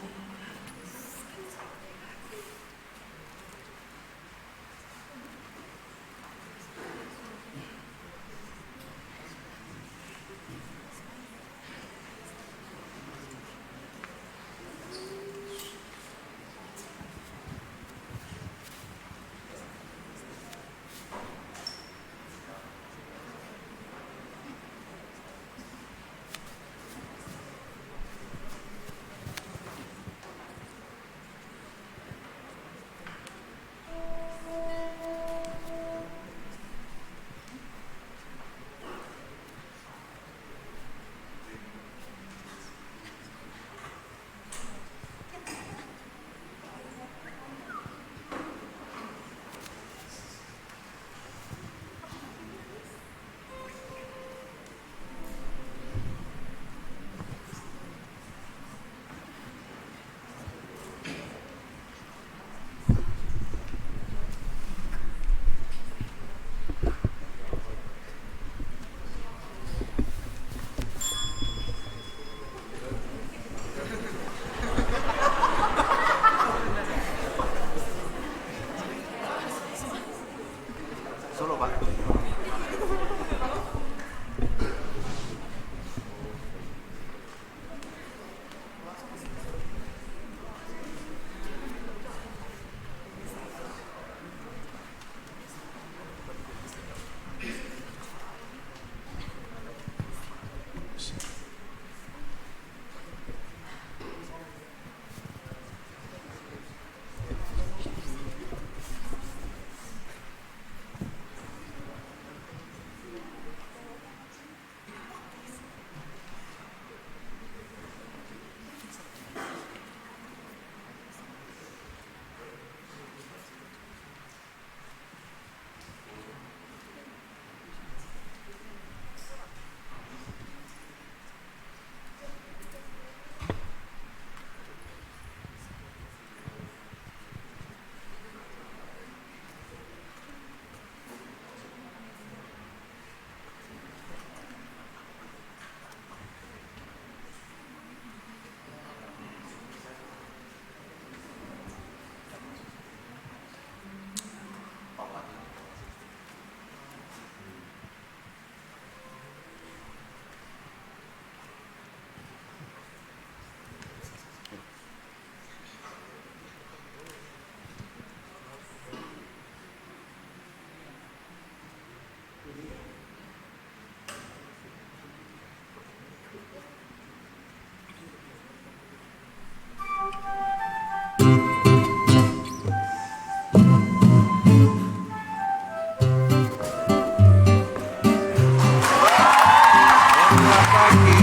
lagi.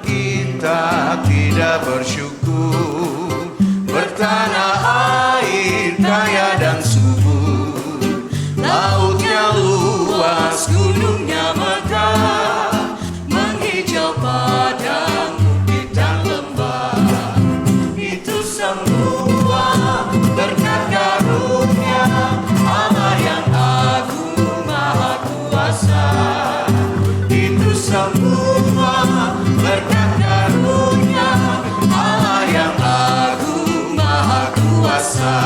Kita tidak bersyukur, bertanah air kaya dan subur, lautnya luas, gunungnya megah, menghijau padang bukit dan lembah. Itu semua berkat karunia Allah yang agung maha kuasa. Itu semua berkat karunia Allah yang agung maha kuasa.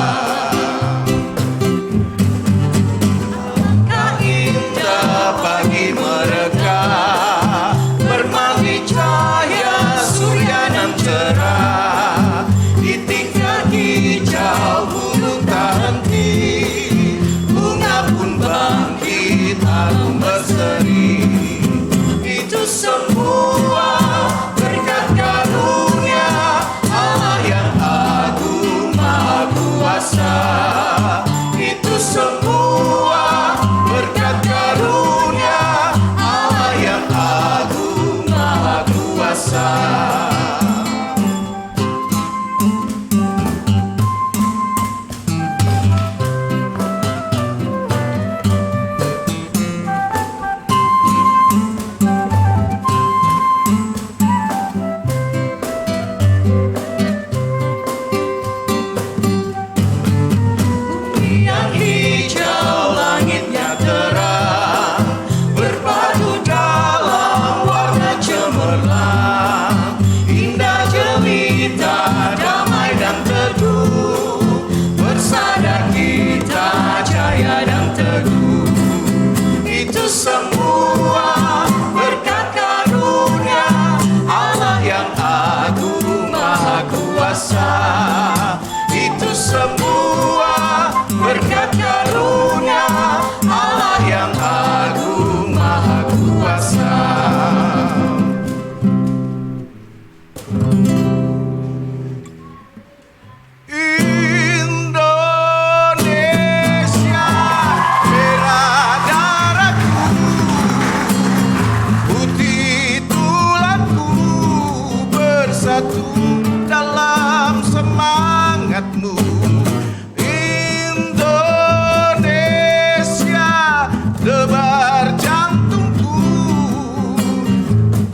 Alangkah indah pagi mereka, bermangi cahaya surya nan cerah, di tingkat hijau bulu tak henti, bunga pun bangkit agung berseri. Itu semua berkat karunia Allah yang agung maha kuasa. Itu semua berkat karunia Allah yang agung maha kuasa. Bumi yang hijau, langitnya terang, berpadu dalam warna cemerlang, indah jelita, damai dan teduh, bersandar kita jaya dan teguh. Itu semua berkat karunia Allah yang agung maha kuasa. Itu semua berkat karunia Allah yang agung maha kuasa. Indonesia, merah darahku, putih tulangku, bersatu dalam semangatmu. Indonesia, debar jantungku,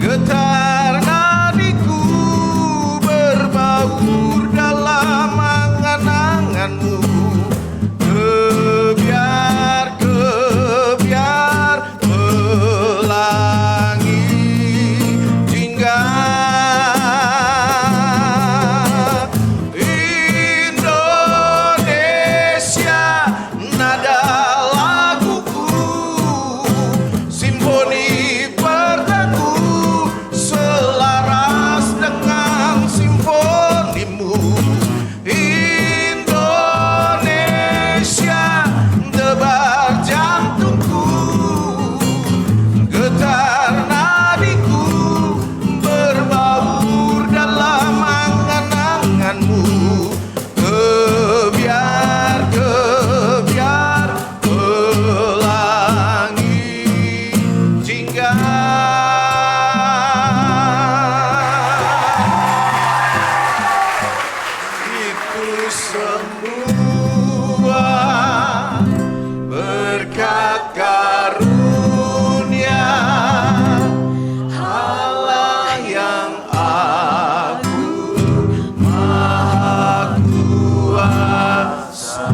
getar nadiku, berbaur dalam angan-anganmu. Kebiar pelangi jingga. Indonesia, nada laguku, simfoni pertaku, selaras dengan simfonimu. Indonesia, debar jantungku, getar nadiku, berbaur dalam angan-anganmu. Kebiar pelangi jingga. Itu semua berkat karunia Allah yang agung maha kuasa.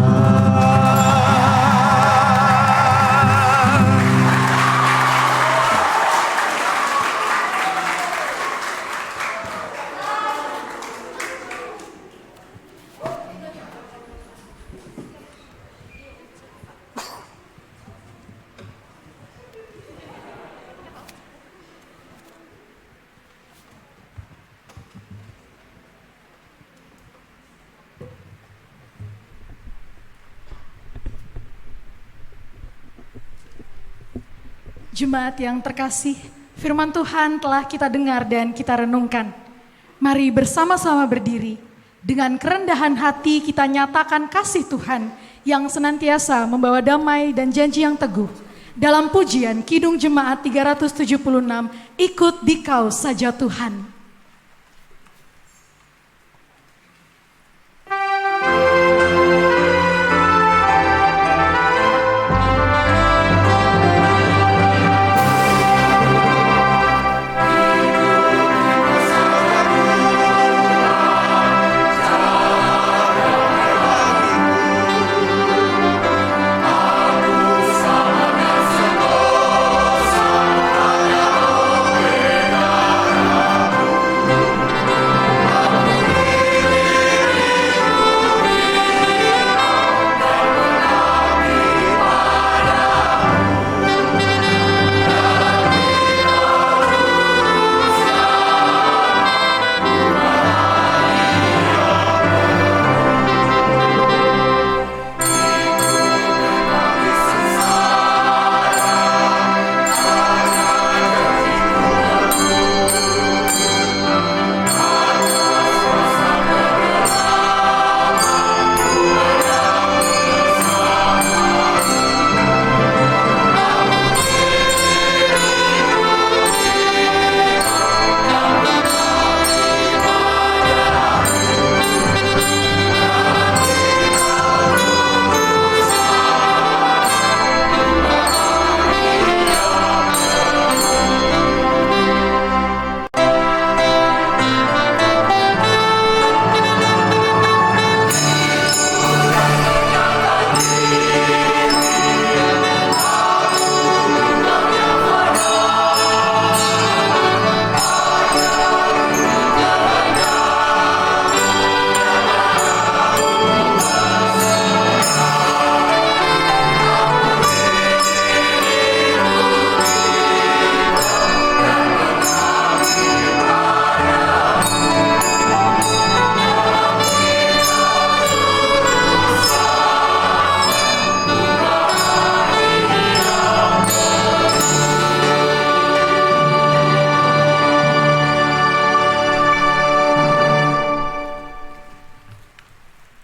Jemaat yang terkasih, firman Tuhan telah kita dengar dan kita renungkan. Mari bersama-sama berdiri. Dengan kerendahan hati kita nyatakan kasih Tuhan yang senantiasa membawa damai dan janji yang teguh. dalam pujian Kidung Jemaat 376, Ikut Dikau Saja Tuhan.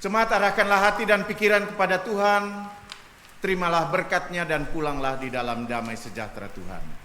Jemaat, arahkanlah hati dan pikiran kepada Tuhan, terimalah berkat-Nya dan pulanglah di dalam damai sejahtera Tuhan.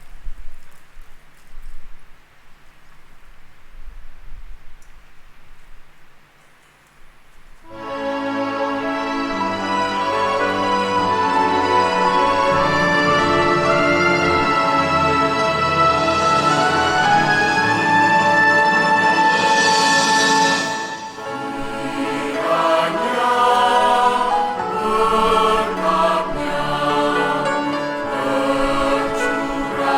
Curah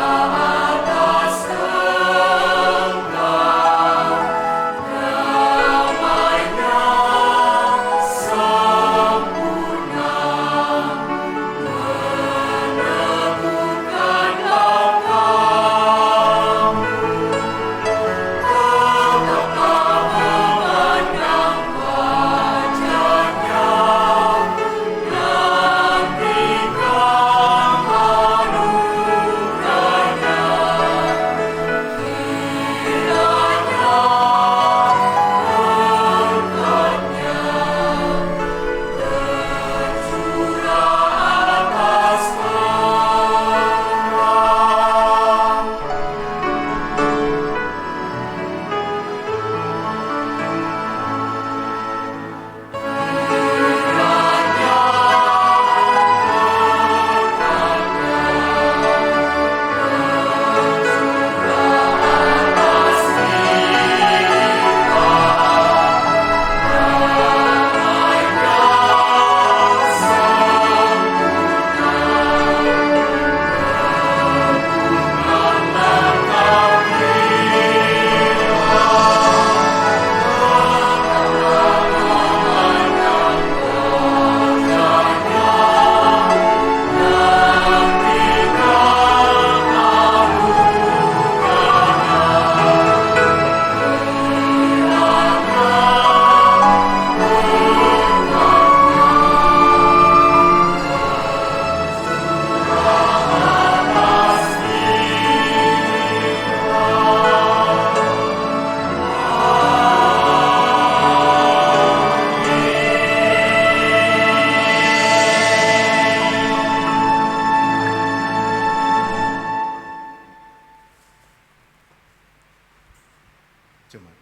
Jemaat.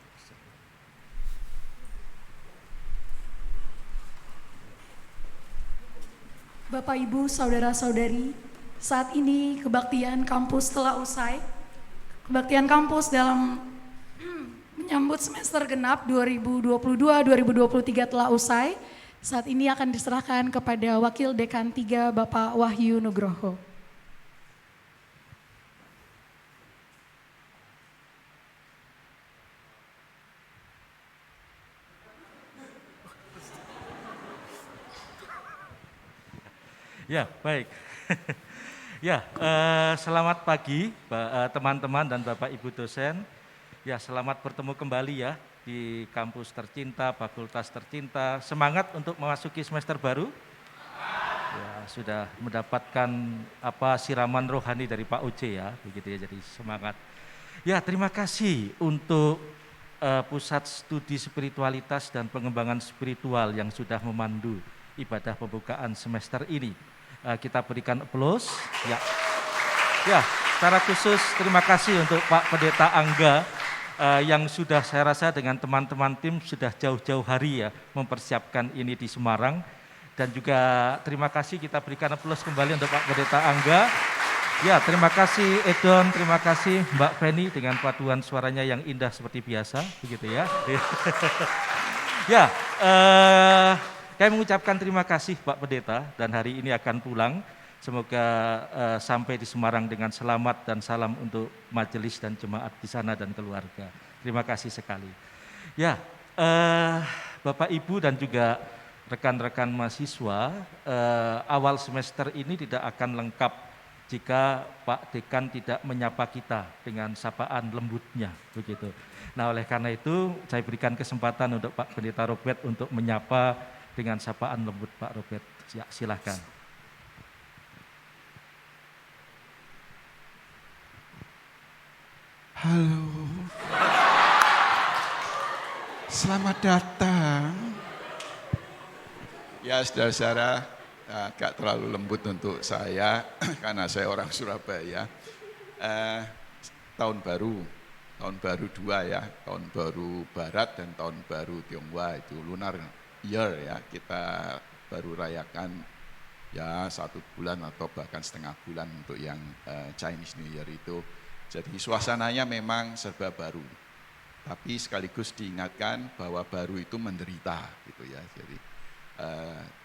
Bapak, Ibu, Saudara-saudari, saat ini kebaktian kampus telah usai. Kebaktian kampus dalam menyambut semester genap 2022-2023 telah usai. Saat ini akan diserahkan kepada Wakil Dekan 3 Bapak Wahyu Nugroho. Ya, baik. Ya, selamat pagi teman-teman dan Bapak Ibu dosen. Ya, selamat bertemu kembali ya di kampus tercinta, fakultas tercinta. Semangat untuk memasuki semester baru. Ya, sudah mendapatkan siraman rohani dari Pak Uce ya, begitu ya. Jadi semangat. Ya, terima kasih untuk Pusat Studi Spiritualitas dan Pengembangan Spiritual yang sudah memandu ibadah pembukaan semester ini. Kita berikan aplaus. Ya, secara khusus terima kasih untuk Pak Pendeta Angga yang sudah saya rasa dengan teman-teman tim sudah jauh-jauh hari ya mempersiapkan ini di Semarang. Dan juga terima kasih kita berikan aplaus kembali untuk Pak Pendeta Angga. Ya, terima kasih Edon, terima kasih Mbak Feni dengan paduan suaranya yang indah seperti biasa, begitu ya. Ya, kami mengucapkan terima kasih Pak Pendeta dan hari ini akan pulang. Semoga sampai di Semarang dengan selamat dan salam untuk majelis dan jemaat di sana dan keluarga. Terima kasih sekali. Ya, Bapak Ibu dan juga rekan-rekan mahasiswa, awal semester ini tidak akan lengkap jika Pak Dekan tidak menyapa kita dengan sapaan lembutnya, begitu. Nah, oleh karena itu saya berikan kesempatan untuk Pak Pendeta Robert untuk menyapa dengan sapaan lembut Pak Robert. Ya, silakan. Halo. Selamat datang. Ya, saudara-saudara, agak terlalu lembut untuk saya karena saya orang Surabaya. Tahun baru 2 ya, tahun baru Barat dan tahun baru Tionghoa itu lunar year ya, kita baru rayakan ya 1 bulan atau bahkan setengah bulan untuk yang Chinese New Year itu. Jadi suasananya memang serba baru, tapi sekaligus diingatkan bahwa baru itu menderita gitu ya. Jadi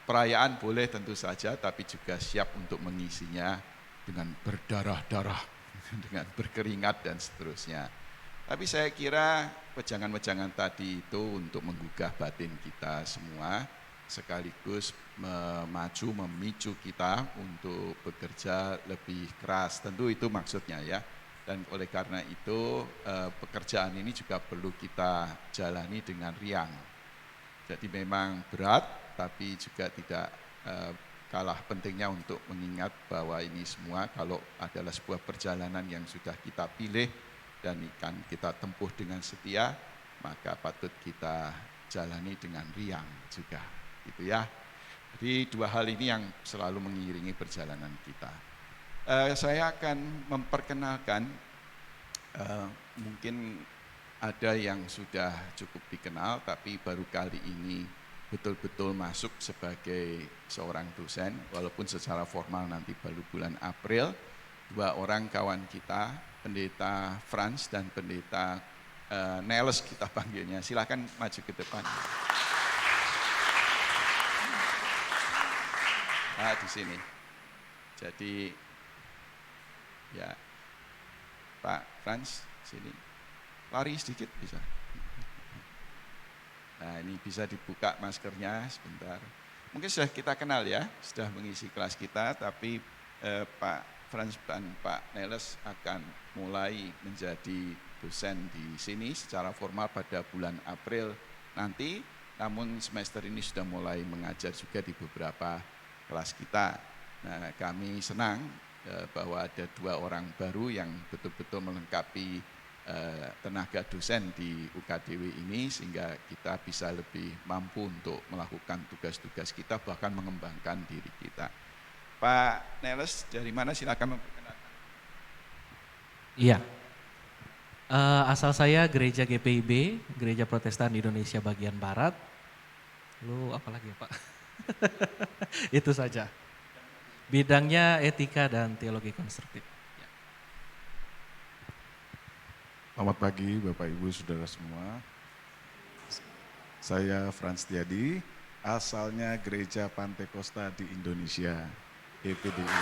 perayaan boleh tentu saja, tapi juga siap untuk mengisinya dengan berdarah-darah, dengan berkeringat dan seterusnya. Tapi saya kira wejangan-wejangan tadi itu untuk menggugah batin kita semua, sekaligus memicu kita untuk bekerja lebih keras. Tentu itu maksudnya ya. Dan oleh karena itu pekerjaan ini juga perlu kita jalani dengan riang. Jadi memang berat, tapi juga tidak kalah pentingnya untuk mengingat bahwa ini semua kalau adalah sebuah perjalanan yang sudah kita pilih dan akan kita tempuh dengan setia, maka patut kita jalani dengan riang juga, gitu ya. Jadi 2 hal ini yang selalu mengiringi perjalanan kita. Saya akan memperkenalkan, mungkin ada yang sudah cukup dikenal, tapi baru kali ini betul-betul masuk sebagai seorang dosen, walaupun secara formal nanti baru bulan April. 2 orang kawan kita, Pendeta Franz dan Pendeta Neles kita panggilnya. Silakan maju ke depan. Nah, di sini. Jadi ya, Pak Franz sini. Lari sedikit bisa. Nah, ini bisa dibuka maskernya sebentar. Mungkin sudah kita kenal ya, sudah mengisi kelas kita, tapi Pak Franz dan Pak Neles akan mulai menjadi dosen di sini secara formal pada bulan April nanti, namun semester ini sudah mulai mengajar juga di beberapa kelas kita. Nah, kami senang bahwa ada 2 orang baru yang betul-betul melengkapi tenaga dosen di UKDW ini, sehingga kita bisa lebih mampu untuk melakukan tugas-tugas kita, bahkan mengembangkan diri kita. Pak Neles dari mana, silakan memperkenalkan. Iya, Asal saya gereja GPIB, Gereja Protestan Indonesia bagian Barat. Lalu apa lagi ya Pak? Itu saja. Bidangnya etika dan teologi konstruktif. Selamat pagi Bapak Ibu Saudara semua. Saya Frans Tiadi, asalnya Gereja Pantai Kosta di Indonesia, EPDI.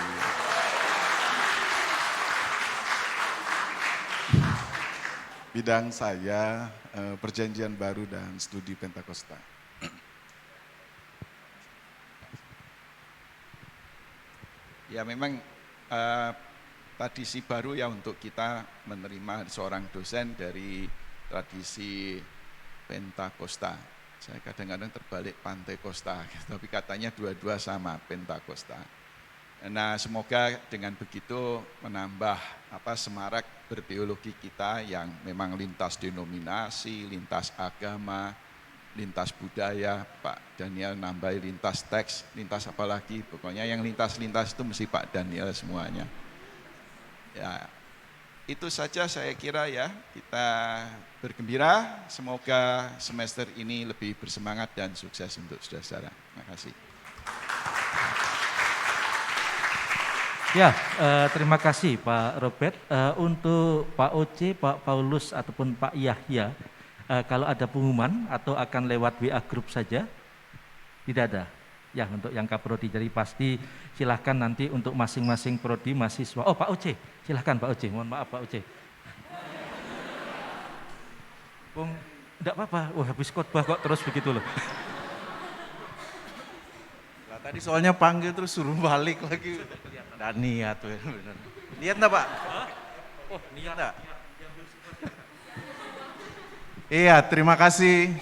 Bidang saya Perjanjian Baru dan Studi Pentakosta. Ya memang tradisi baru ya untuk kita menerima seorang dosen dari tradisi Pentakosta. Saya kadang-kadang terbalik Pantai Kosta, tapi katanya dua-dua sama Pentakosta. Nah semoga dengan begitu menambah semarak berteologi kita yang memang lintas denominasi, lintas agama, lintas budaya. Pak Daniel nambahi lintas teks, lintas apa lagi, pokoknya yang lintas-lintas itu mesti Pak Daniel semuanya. Ya, itu saja saya kira ya, kita bergembira, semoga semester ini lebih bersemangat dan sukses untuk saudara-saudara. Terima kasih. Ya, terima kasih Pak Robert. Untuk Pak Oce, Pak Paulus ataupun Pak Yahya, kalau ada pengumuman atau akan lewat WA Group saja? Tidak ada. Ya, untuk yang Kaprodi, jadi pasti silahkan nanti untuk masing-masing prodi mahasiswa. Oh Pak Oce, silahkan Pak Oce, mohon maaf Pak Oce. Enggak apa-apa, wah habis khotbah kok terus begitu loh. Nah, tadi soalnya panggil terus suruh balik lagi. Nggak niat tuh, benar. Niat enggak Pak? Oh niat. Enggak? Iya, terima kasih.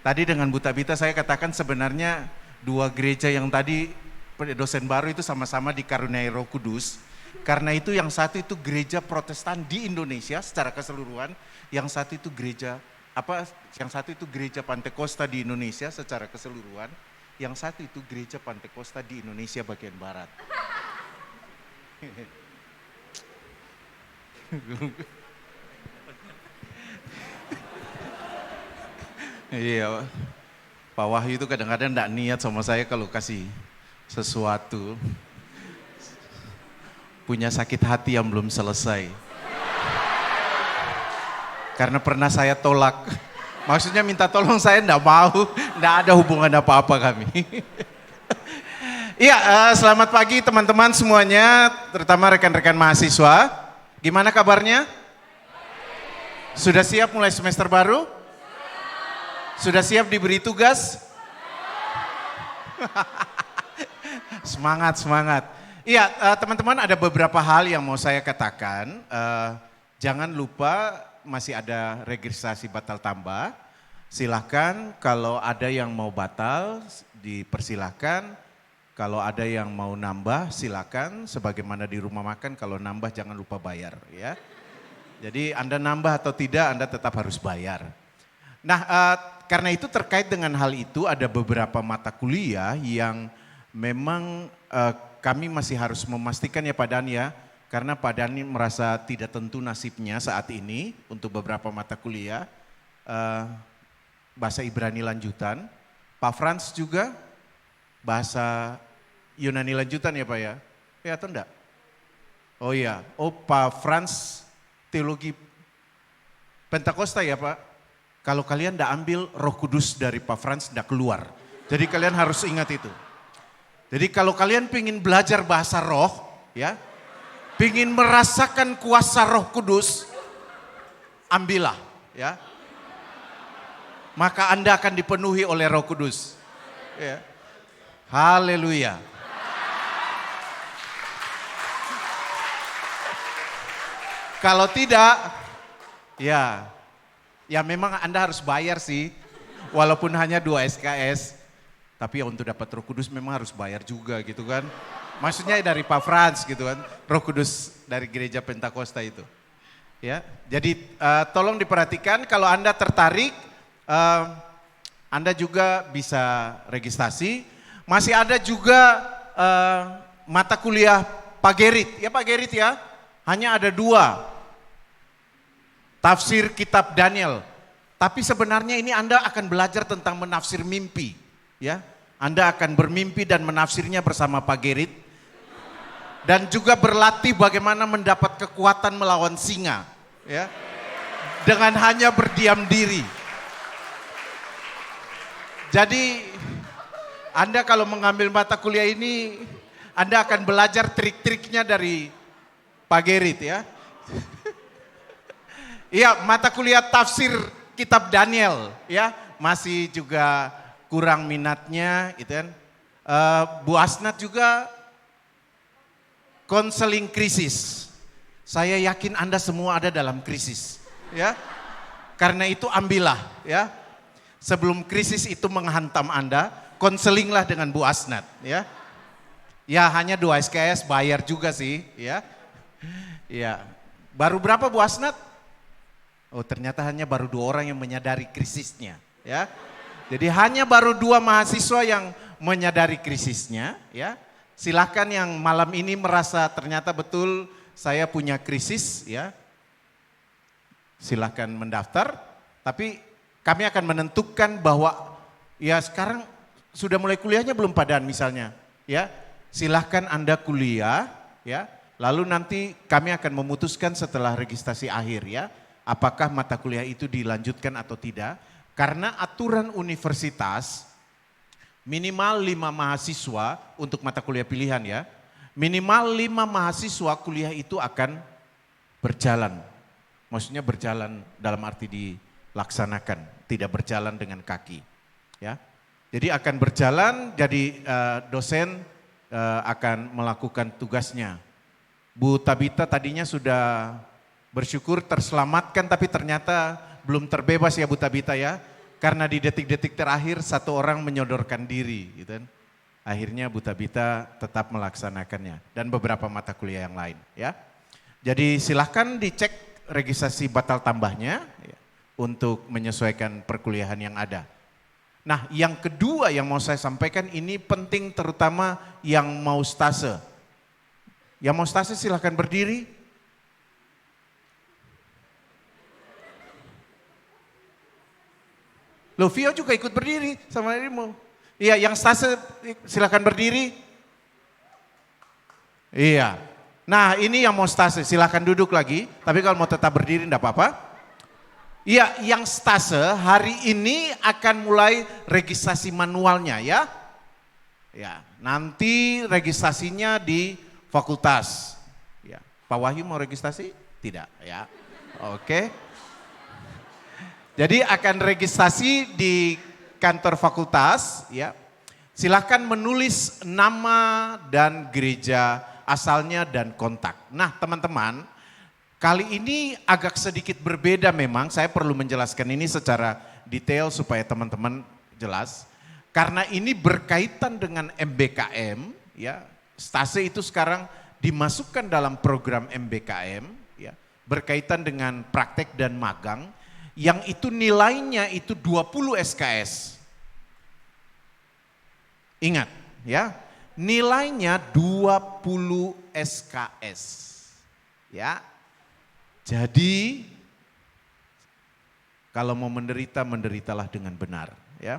Tadi dengan Bu Tabita saya katakan sebenarnya dua gereja yang tadi dosen baru itu sama-sama dikaruniai Roh Kudus. Karena itu yang satu itu gereja Protestan di Indonesia secara keseluruhan, yang satu itu gereja Pantai Kosta di Indonesia secara keseluruhan, yang satu itu gereja Pantai Kosta di Indonesia bagian barat. Iya, Pak Wahyu itu kadang-kadang enggak niat sama saya kalau kasih sesuatu. Punya sakit hati yang belum selesai. Karena pernah saya tolak. Maksudnya minta tolong saya enggak mau, enggak ada hubungan apa-apa kami. Iya, selamat pagi teman-teman semuanya, terutama rekan-rekan mahasiswa. Gimana kabarnya? Sudah siap mulai semester baru? Sudah siap diberi tugas? Semangat, semangat. Iya, teman-teman ada beberapa hal yang mau saya katakan. Jangan lupa masih ada registrasi batal tambah. Silahkan kalau ada yang mau batal dipersilahkan. Kalau ada yang mau nambah silakan, sebagaimana di rumah makan kalau nambah jangan lupa bayar ya. Jadi Anda nambah atau tidak Anda tetap harus bayar. Nah karena itu terkait dengan hal itu ada beberapa mata kuliah yang memang kami masih harus memastikan ya Pak Dan ya. Karena Pak Dan merasa tidak tentu nasibnya saat ini untuk beberapa mata kuliah. Bahasa Ibrani lanjutan, Pak Frans juga bahasa Yunani lanjutan ya Pak ya? Ya atau enggak? Oh iya, oh Pak Frans teologi Pentakosta ya Pak? Kalau kalian enggak ambil Roh Kudus dari Pak Frans enggak keluar. Jadi kalian harus ingat itu. Jadi kalau kalian pingin belajar bahasa roh ya, pingin merasakan kuasa Roh Kudus, ambillah ya. Maka Anda akan dipenuhi oleh Roh Kudus. Ya. Haleluya. Kalau tidak, ya memang Anda harus bayar sih. Walaupun hanya 2 SKS, tapi ya untuk dapat Roh Kudus memang harus bayar juga gitu kan. Maksudnya dari Pak Frans gitu kan, Roh Kudus dari gereja Pentakosta itu. Ya, jadi tolong diperhatikan kalau Anda tertarik, Anda juga bisa registrasi. Masih ada juga mata kuliah Pak Gerit, ya Pak Gerit ya. Hanya ada 2. tafsir kitab Daniel. Tapi sebenarnya ini Anda akan belajar tentang menafsir mimpi, ya. Anda akan bermimpi dan menafsirnya bersama Pak Gerit. Dan juga berlatih bagaimana mendapat kekuatan melawan singa, ya. Dengan hanya berdiam diri. Jadi Anda kalau mengambil mata kuliah ini, Anda akan belajar trik-triknya dari Pak Gerit, ya. Iya, mata kuliah tafsir kitab Daniel, ya, masih juga kurang minatnya, gitu kan. Bu Asnat juga konseling krisis. Saya yakin Anda semua ada dalam krisis, ya. Karena itu ambillah, ya. Sebelum krisis itu menghantam Anda, konselinglah dengan Bu Asnat, ya. Ya hanya 2 SKS, bayar juga sih, ya. Ya. Baru berapa Bu Asnat? Oh ternyata hanya baru 2 orang yang menyadari krisisnya, ya. Jadi hanya baru 2 mahasiswa yang menyadari krisisnya, ya. Silahkan yang malam ini merasa ternyata betul saya punya krisis, ya. Silahkan mendaftar, tapi kami akan menentukan bahwa ya sekarang sudah mulai kuliahnya belum padaan misalnya, ya. Silahkan Anda kuliah, ya. Lalu nanti kami akan memutuskan setelah registrasi akhir, ya. Apakah mata kuliah itu dilanjutkan atau tidak. Karena aturan universitas minimal 5 mahasiswa untuk mata kuliah pilihan, ya. Minimal 5 mahasiswa kuliah itu akan berjalan. Maksudnya berjalan dalam arti dilaksanakan, tidak berjalan dengan kaki, ya. Jadi akan berjalan, jadi dosen akan melakukan tugasnya. Bu Tabita tadinya sudah bersyukur terselamatkan, tapi ternyata belum terbebas ya Bu Tabita, ya. Karena di detik-detik terakhir 1 orang menyodorkan diri, gitu kan. Akhirnya Bu Tabita tetap melaksanakannya dan beberapa mata kuliah yang lain, ya. Jadi silahkan dicek registrasi batal tambahnya, ya, untuk menyesuaikan perkuliahan yang ada. Nah yang kedua yang mau saya sampaikan ini penting terutama yang mau stase. Yang mau stase silahkan berdiri. Loh Vio juga ikut berdiri sama dirimu. Iya yang stase silahkan berdiri. Iya. Nah ini yang mau stase silahkan duduk lagi. Tapi kalau mau tetap berdiri enggak apa-apa. Iya yang stase hari ini akan mulai registrasi manualnya, ya. Ya nanti registrasinya di fakultas. Ya. Pak Wahyu mau registrasi? Tidak, ya. Oke. Jadi akan registrasi di kantor fakultas, ya. Silahkan menulis nama dan gereja asalnya dan kontak. Nah teman-teman, kali ini agak sedikit berbeda memang, saya perlu menjelaskan ini secara detail supaya teman-teman jelas. Karena ini berkaitan dengan MBKM, ya. Stase itu sekarang dimasukkan dalam program MBKM, ya. Berkaitan dengan praktek dan magang. Yang itu nilainya itu 20 SKS. Ingat ya, nilainya 20 SKS. Ya. Jadi kalau mau menderita, menderitalah dengan benar, ya.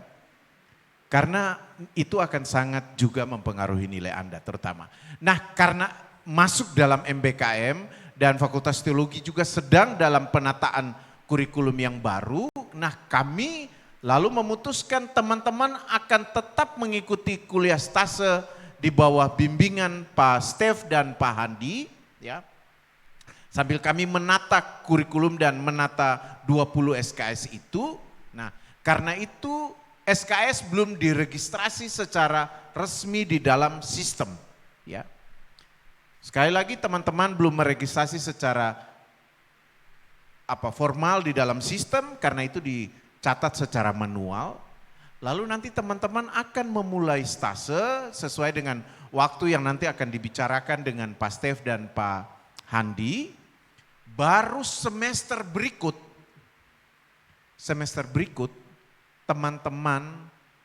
Karena itu akan sangat juga mempengaruhi nilai Anda terutama. Nah, karena masuk dalam MBKM dan Fakultas Teologi juga sedang dalam penataan kurikulum yang baru. Nah kami lalu memutuskan teman-teman akan tetap mengikuti kuliah stase di bawah bimbingan Pak Stef dan Pak Handi, ya. Sambil kami menata kurikulum dan menata 20 SKS itu. Nah karena itu SKS belum diregistrasi secara resmi di dalam sistem, ya. Sekali lagi teman-teman belum meregistrasi secara formal di dalam sistem karena itu dicatat secara manual. Lalu nanti teman-teman akan memulai stase sesuai dengan waktu yang nanti akan dibicarakan dengan Pak Stef dan Pak Handi. Baru semester berikut teman-teman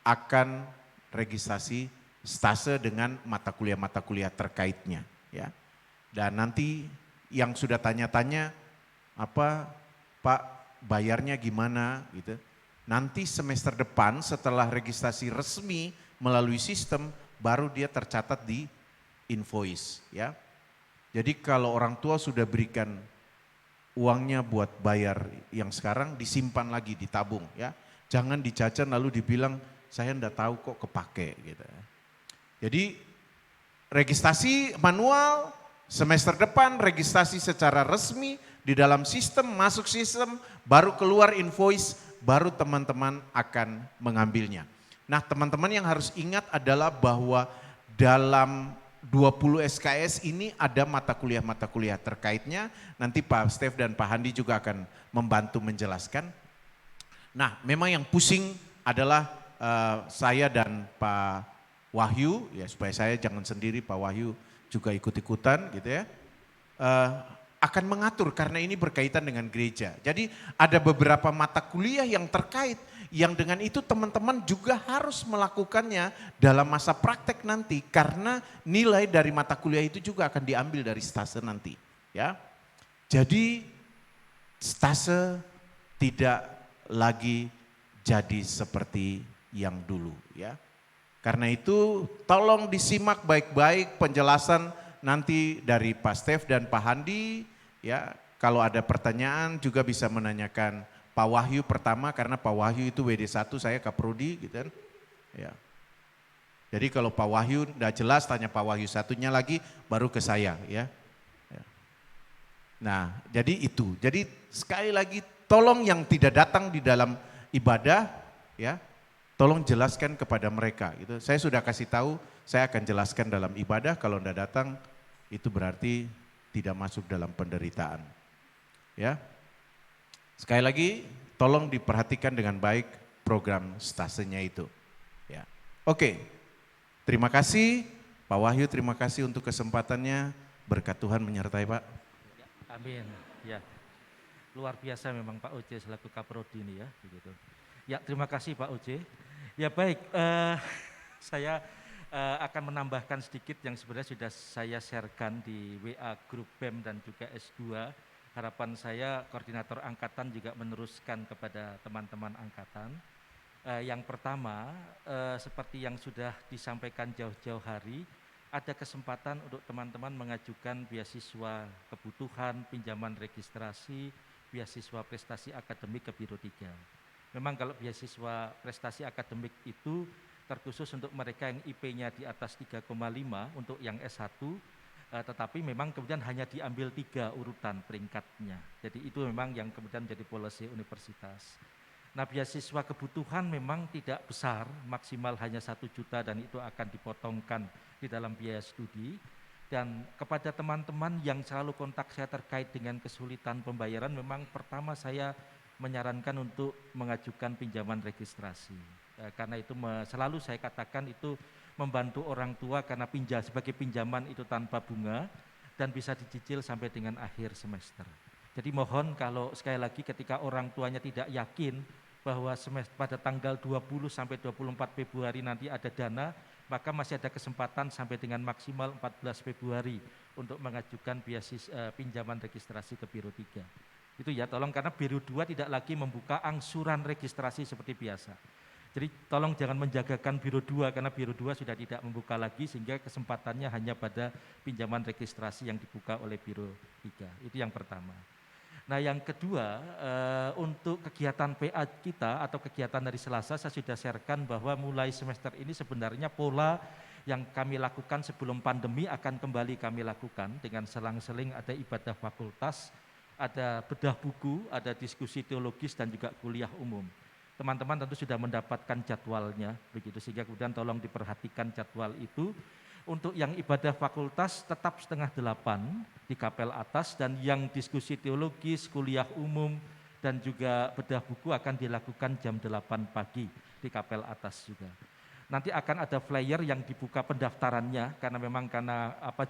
akan registrasi stase dengan mata kuliah terkaitnya, ya. Dan nanti yang sudah tanya-tanya Pak bayarnya gimana gitu. Nanti semester depan setelah registrasi resmi melalui sistem baru dia tercatat di invoice ya. Jadi kalau orang tua sudah berikan uangnya buat bayar yang sekarang disimpan lagi, ditabung ya. Jangan dijajan lalu dibilang saya enggak tahu kok kepake gitu. Jadi registrasi manual, semester depan registrasi secara resmi di dalam sistem, masuk sistem, baru keluar invoice, baru teman-teman akan mengambilnya. Nah teman-teman yang harus ingat adalah bahwa dalam 20 SKS ini ada mata kuliah terkaitnya, nanti Pak Stef dan Pak Handi juga akan membantu menjelaskan. Nah memang yang pusing adalah saya dan Pak Wahyu, ya supaya saya jangan sendiri, Pak Wahyu juga ikut-ikutan gitu ya, akan mengatur karena ini berkaitan dengan gereja. Jadi ada beberapa mata kuliah yang terkait, yang dengan itu teman-teman juga harus melakukannya dalam masa praktek nanti, karena nilai dari mata kuliah itu juga akan diambil dari stase nanti. Ya, jadi stase tidak lagi jadi seperti yang dulu ya. Karena itu tolong disimak baik-baik penjelasan nanti dari Pak Stef dan Pak Handi ya. Kalau ada pertanyaan juga bisa menanyakan Pak Wahyu pertama karena Pak Wahyu itu WD1, saya Kaprodi gitu kan. Ya. Jadi kalau Pak Wahyu enggak jelas tanya Pak Wahyu satunya lagi baru ke saya ya. Ya. Nah, jadi itu. Jadi sekali lagi tolong yang tidak datang di dalam ibadah ya, tolong jelaskan kepada mereka gitu. Saya sudah kasih tahu, saya akan jelaskan dalam ibadah, kalau enggak datang itu berarti tidak masuk dalam penderitaan. Ya. Sekali lagi tolong diperhatikan dengan baik program stasenya itu. Ya. Oke. Terima kasih Pak Wahyu, terima kasih untuk kesempatannya. Berkat Tuhan menyertai Pak. Ya, amin. Ya. Luar biasa memang Pak Oce selaku Kaprodi ini ya, begitu. Ya, terima kasih Pak Oce. Ya baik, saya akan menambahkan sedikit yang sebenarnya sudah saya sharekan di WA grup BEM dan juga S2. Harapan saya koordinator angkatan juga meneruskan kepada teman-teman angkatan. Yang pertama, seperti yang sudah disampaikan jauh-jauh hari, ada kesempatan untuk teman-teman mengajukan beasiswa kebutuhan, pinjaman registrasi, beasiswa prestasi akademik ke Biro 3. Memang kalau beasiswa prestasi akademik itu terkhusus untuk mereka yang IP-nya di atas 3,5 untuk yang S1, tetapi memang kemudian hanya diambil 3 urutan peringkatnya. Jadi itu memang yang kemudian menjadi policy universitas. Nah beasiswa kebutuhan memang tidak besar, maksimal hanya 1 juta dan itu akan dipotongkan di dalam biaya studi. Dan kepada teman-teman yang selalu kontak saya terkait dengan kesulitan pembayaran, memang pertama saya menyarankan untuk mengajukan pinjaman registrasi. Karena itu selalu saya katakan itu membantu orang tua karena sebagai pinjaman itu tanpa bunga dan bisa dicicil sampai dengan akhir semester. Jadi mohon kalau sekali lagi ketika orang tuanya tidak yakin bahwa pada tanggal 20 sampai 24 Februari nanti ada dana, maka masih ada kesempatan sampai dengan maksimal 14 Februari untuk mengajukan beasiswa pinjaman registrasi ke Biro 3. Itu ya tolong, karena Biro 2 tidak lagi membuka angsuran registrasi seperti biasa. Jadi tolong jangan menjagakan Biro 2 karena Biro 2 sudah tidak membuka lagi sehingga kesempatannya hanya pada pinjaman registrasi yang dibuka oleh Biro 3. Itu yang pertama. Nah yang kedua, untuk kegiatan PA kita atau kegiatan dari Selasa saya sudah sharekan bahwa mulai semester ini sebenarnya pola yang kami lakukan sebelum pandemi akan kembali kami lakukan dengan selang-seling ada ibadah fakultas, ada bedah buku, ada diskusi teologis dan juga kuliah umum. Teman-teman tentu sudah mendapatkan jadwalnya, begitu sehingga kemudian tolong diperhatikan jadwal itu. Untuk yang ibadah fakultas tetap 7:30 di kapel atas dan yang diskusi teologis, kuliah umum dan juga bedah buku akan dilakukan jam 8 pagi di kapel atas juga. Nanti akan ada flyer yang dibuka pendaftarannya karena memang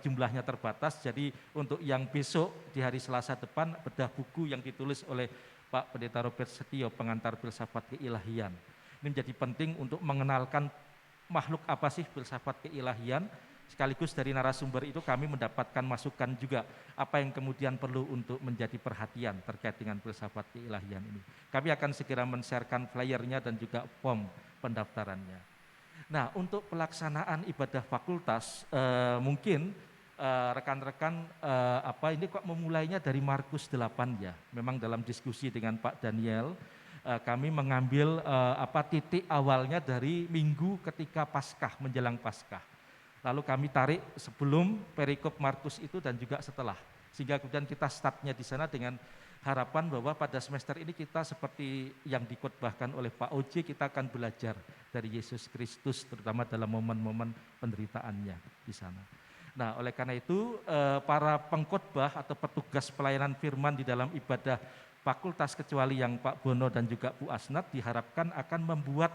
jumlahnya terbatas. Jadi untuk yang besok di hari Selasa depan bedah buku yang ditulis oleh Pak Pendeta Robert Setio, pengantar filsafat keilahian. Ini menjadi penting untuk mengenalkan makhluk apa sih filsafat keilahian sekaligus dari narasumber itu kami mendapatkan masukan juga apa yang kemudian perlu untuk menjadi perhatian terkait dengan filsafat keilahian ini. Kami akan segera men-sharekan flyernya dan juga form pendaftarannya. Nah, untuk pelaksanaan ibadah fakultas mungkin rekan-rekan ini kok memulainya dari Markus 8 ya. Memang dalam diskusi dengan Pak Daniel kami mengambil titik awalnya dari minggu ketika Paskah, menjelang Paskah. Lalu kami tarik sebelum perikop Markus itu dan juga setelah. Sehingga kemudian kita startnya di sana dengan harapan bahwa pada semester ini kita seperti yang dikhotbahkan oleh Pak Oji, kita akan belajar dari Yesus Kristus terutama dalam momen-momen penderitaannya di sana. Nah, oleh karena itu para pengkhotbah atau petugas pelayanan firman di dalam ibadah fakultas kecuali yang Pak Bono dan juga Bu Asnat diharapkan akan membuat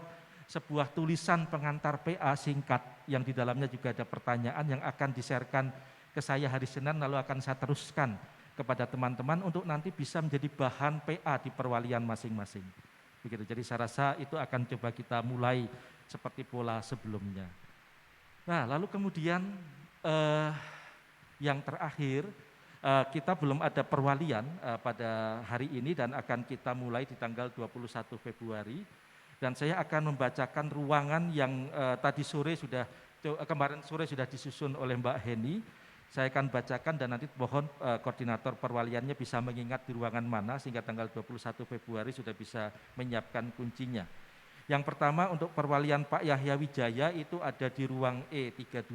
sebuah tulisan pengantar PA singkat yang di dalamnya juga ada pertanyaan yang akan di-sharekan ke saya hari Senin lalu akan saya teruskan kepada teman-teman untuk nanti bisa menjadi bahan PA di perwalian masing-masing. Begitu. Jadi saya rasa itu akan coba kita mulai seperti pola sebelumnya. Nah, lalu kemudian yang terakhir kita belum ada perwalian pada hari ini dan akan kita mulai di tanggal 21 Februari. Dan saya akan membacakan ruangan yang kemarin sore sudah disusun oleh Mbak Heni. Saya akan bacakan dan nanti mohon koordinator perwaliannya bisa mengingat di ruangan mana sehingga tanggal 21 Februari sudah bisa menyiapkan kuncinya. Yang pertama untuk perwalian Pak Yahya Wijaya itu ada di ruang E32.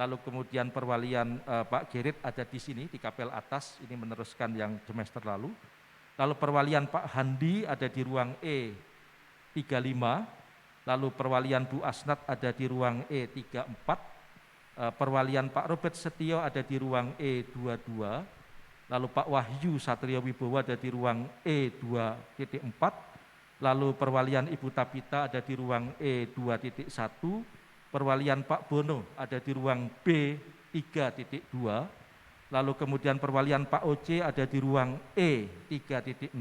Lalu kemudian perwalian Pak Gerit ada di sini di kapel atas, ini meneruskan yang semester lalu. Lalu perwalian Pak Handi ada di ruang E35, lalu perwalian Bu Asnat ada di ruang E34, perwalian Pak Robert Setio ada di ruang E22, lalu Pak Wahyu Satrio Wibowo ada di ruang E2.4, lalu perwalian Ibu Tapita ada di ruang E2.1, perwalian Pak Bono ada di ruang B3.2, lalu kemudian perwalian Pak Oce ada di ruang E3.6,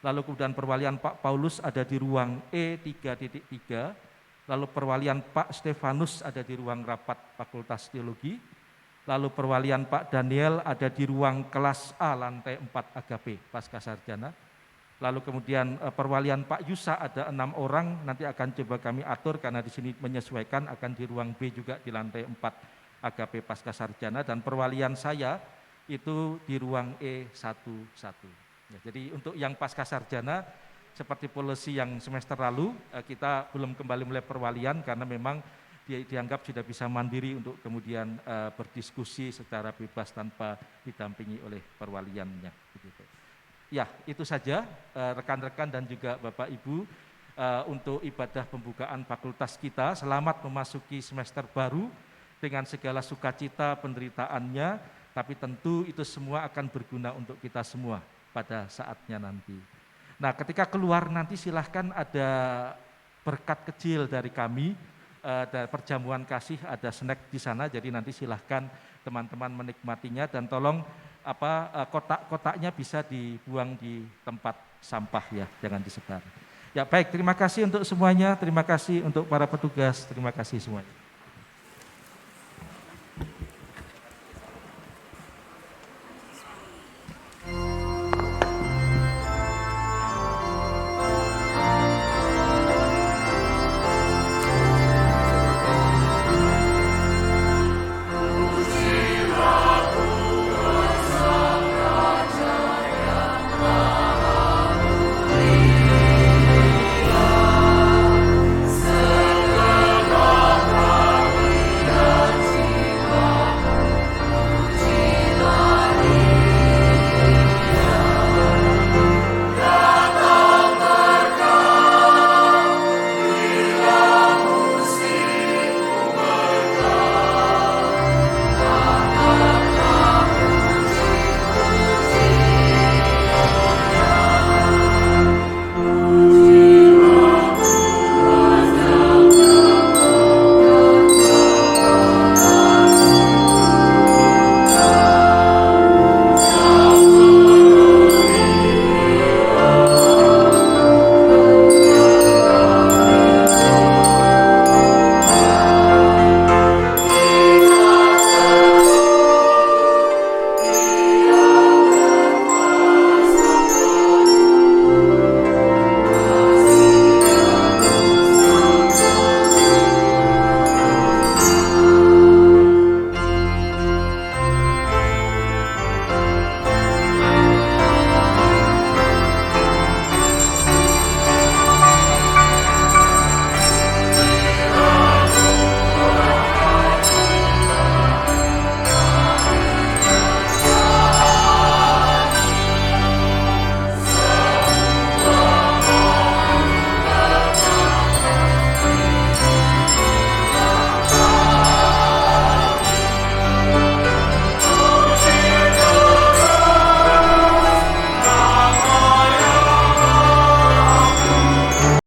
lalu kemudian perwalian Pak Paulus ada di ruang E3.3, lalu perwalian Pak Stefanus ada di ruang rapat Fakultas Teologi, lalu perwalian Pak Daniel ada di ruang kelas A lantai 4 AGP Pascasarjana, lalu kemudian perwalian Pak Yusa ada 6 orang, nanti akan coba kami atur karena di sini menyesuaikan akan di ruang B juga di lantai 4 AGP Pascasarjana, dan perwalian saya itu di ruang E11. Ya, jadi untuk yang pasca sarjana seperti polisi yang semester lalu kita belum kembali mulai perwalian karena memang dianggap sudah bisa mandiri untuk kemudian berdiskusi secara bebas tanpa didampingi oleh perwaliannya. Begitu. Ya, itu saja rekan-rekan dan juga Bapak Ibu untuk ibadah pembukaan fakultas kita. Selamat memasuki semester baru dengan segala sukacita penderitaannya, tapi tentu itu semua akan berguna untuk kita semua pada saatnya nanti. Nah, ketika keluar nanti silahkan ada berkat kecil dari kami, dari perjamuan kasih ada snack di sana, jadi nanti silahkan teman-teman menikmatinya dan tolong kotak-kotaknya bisa dibuang di tempat sampah ya, jangan disebar. Ya baik, terima kasih untuk semuanya, terima kasih untuk para petugas, terima kasih semuanya.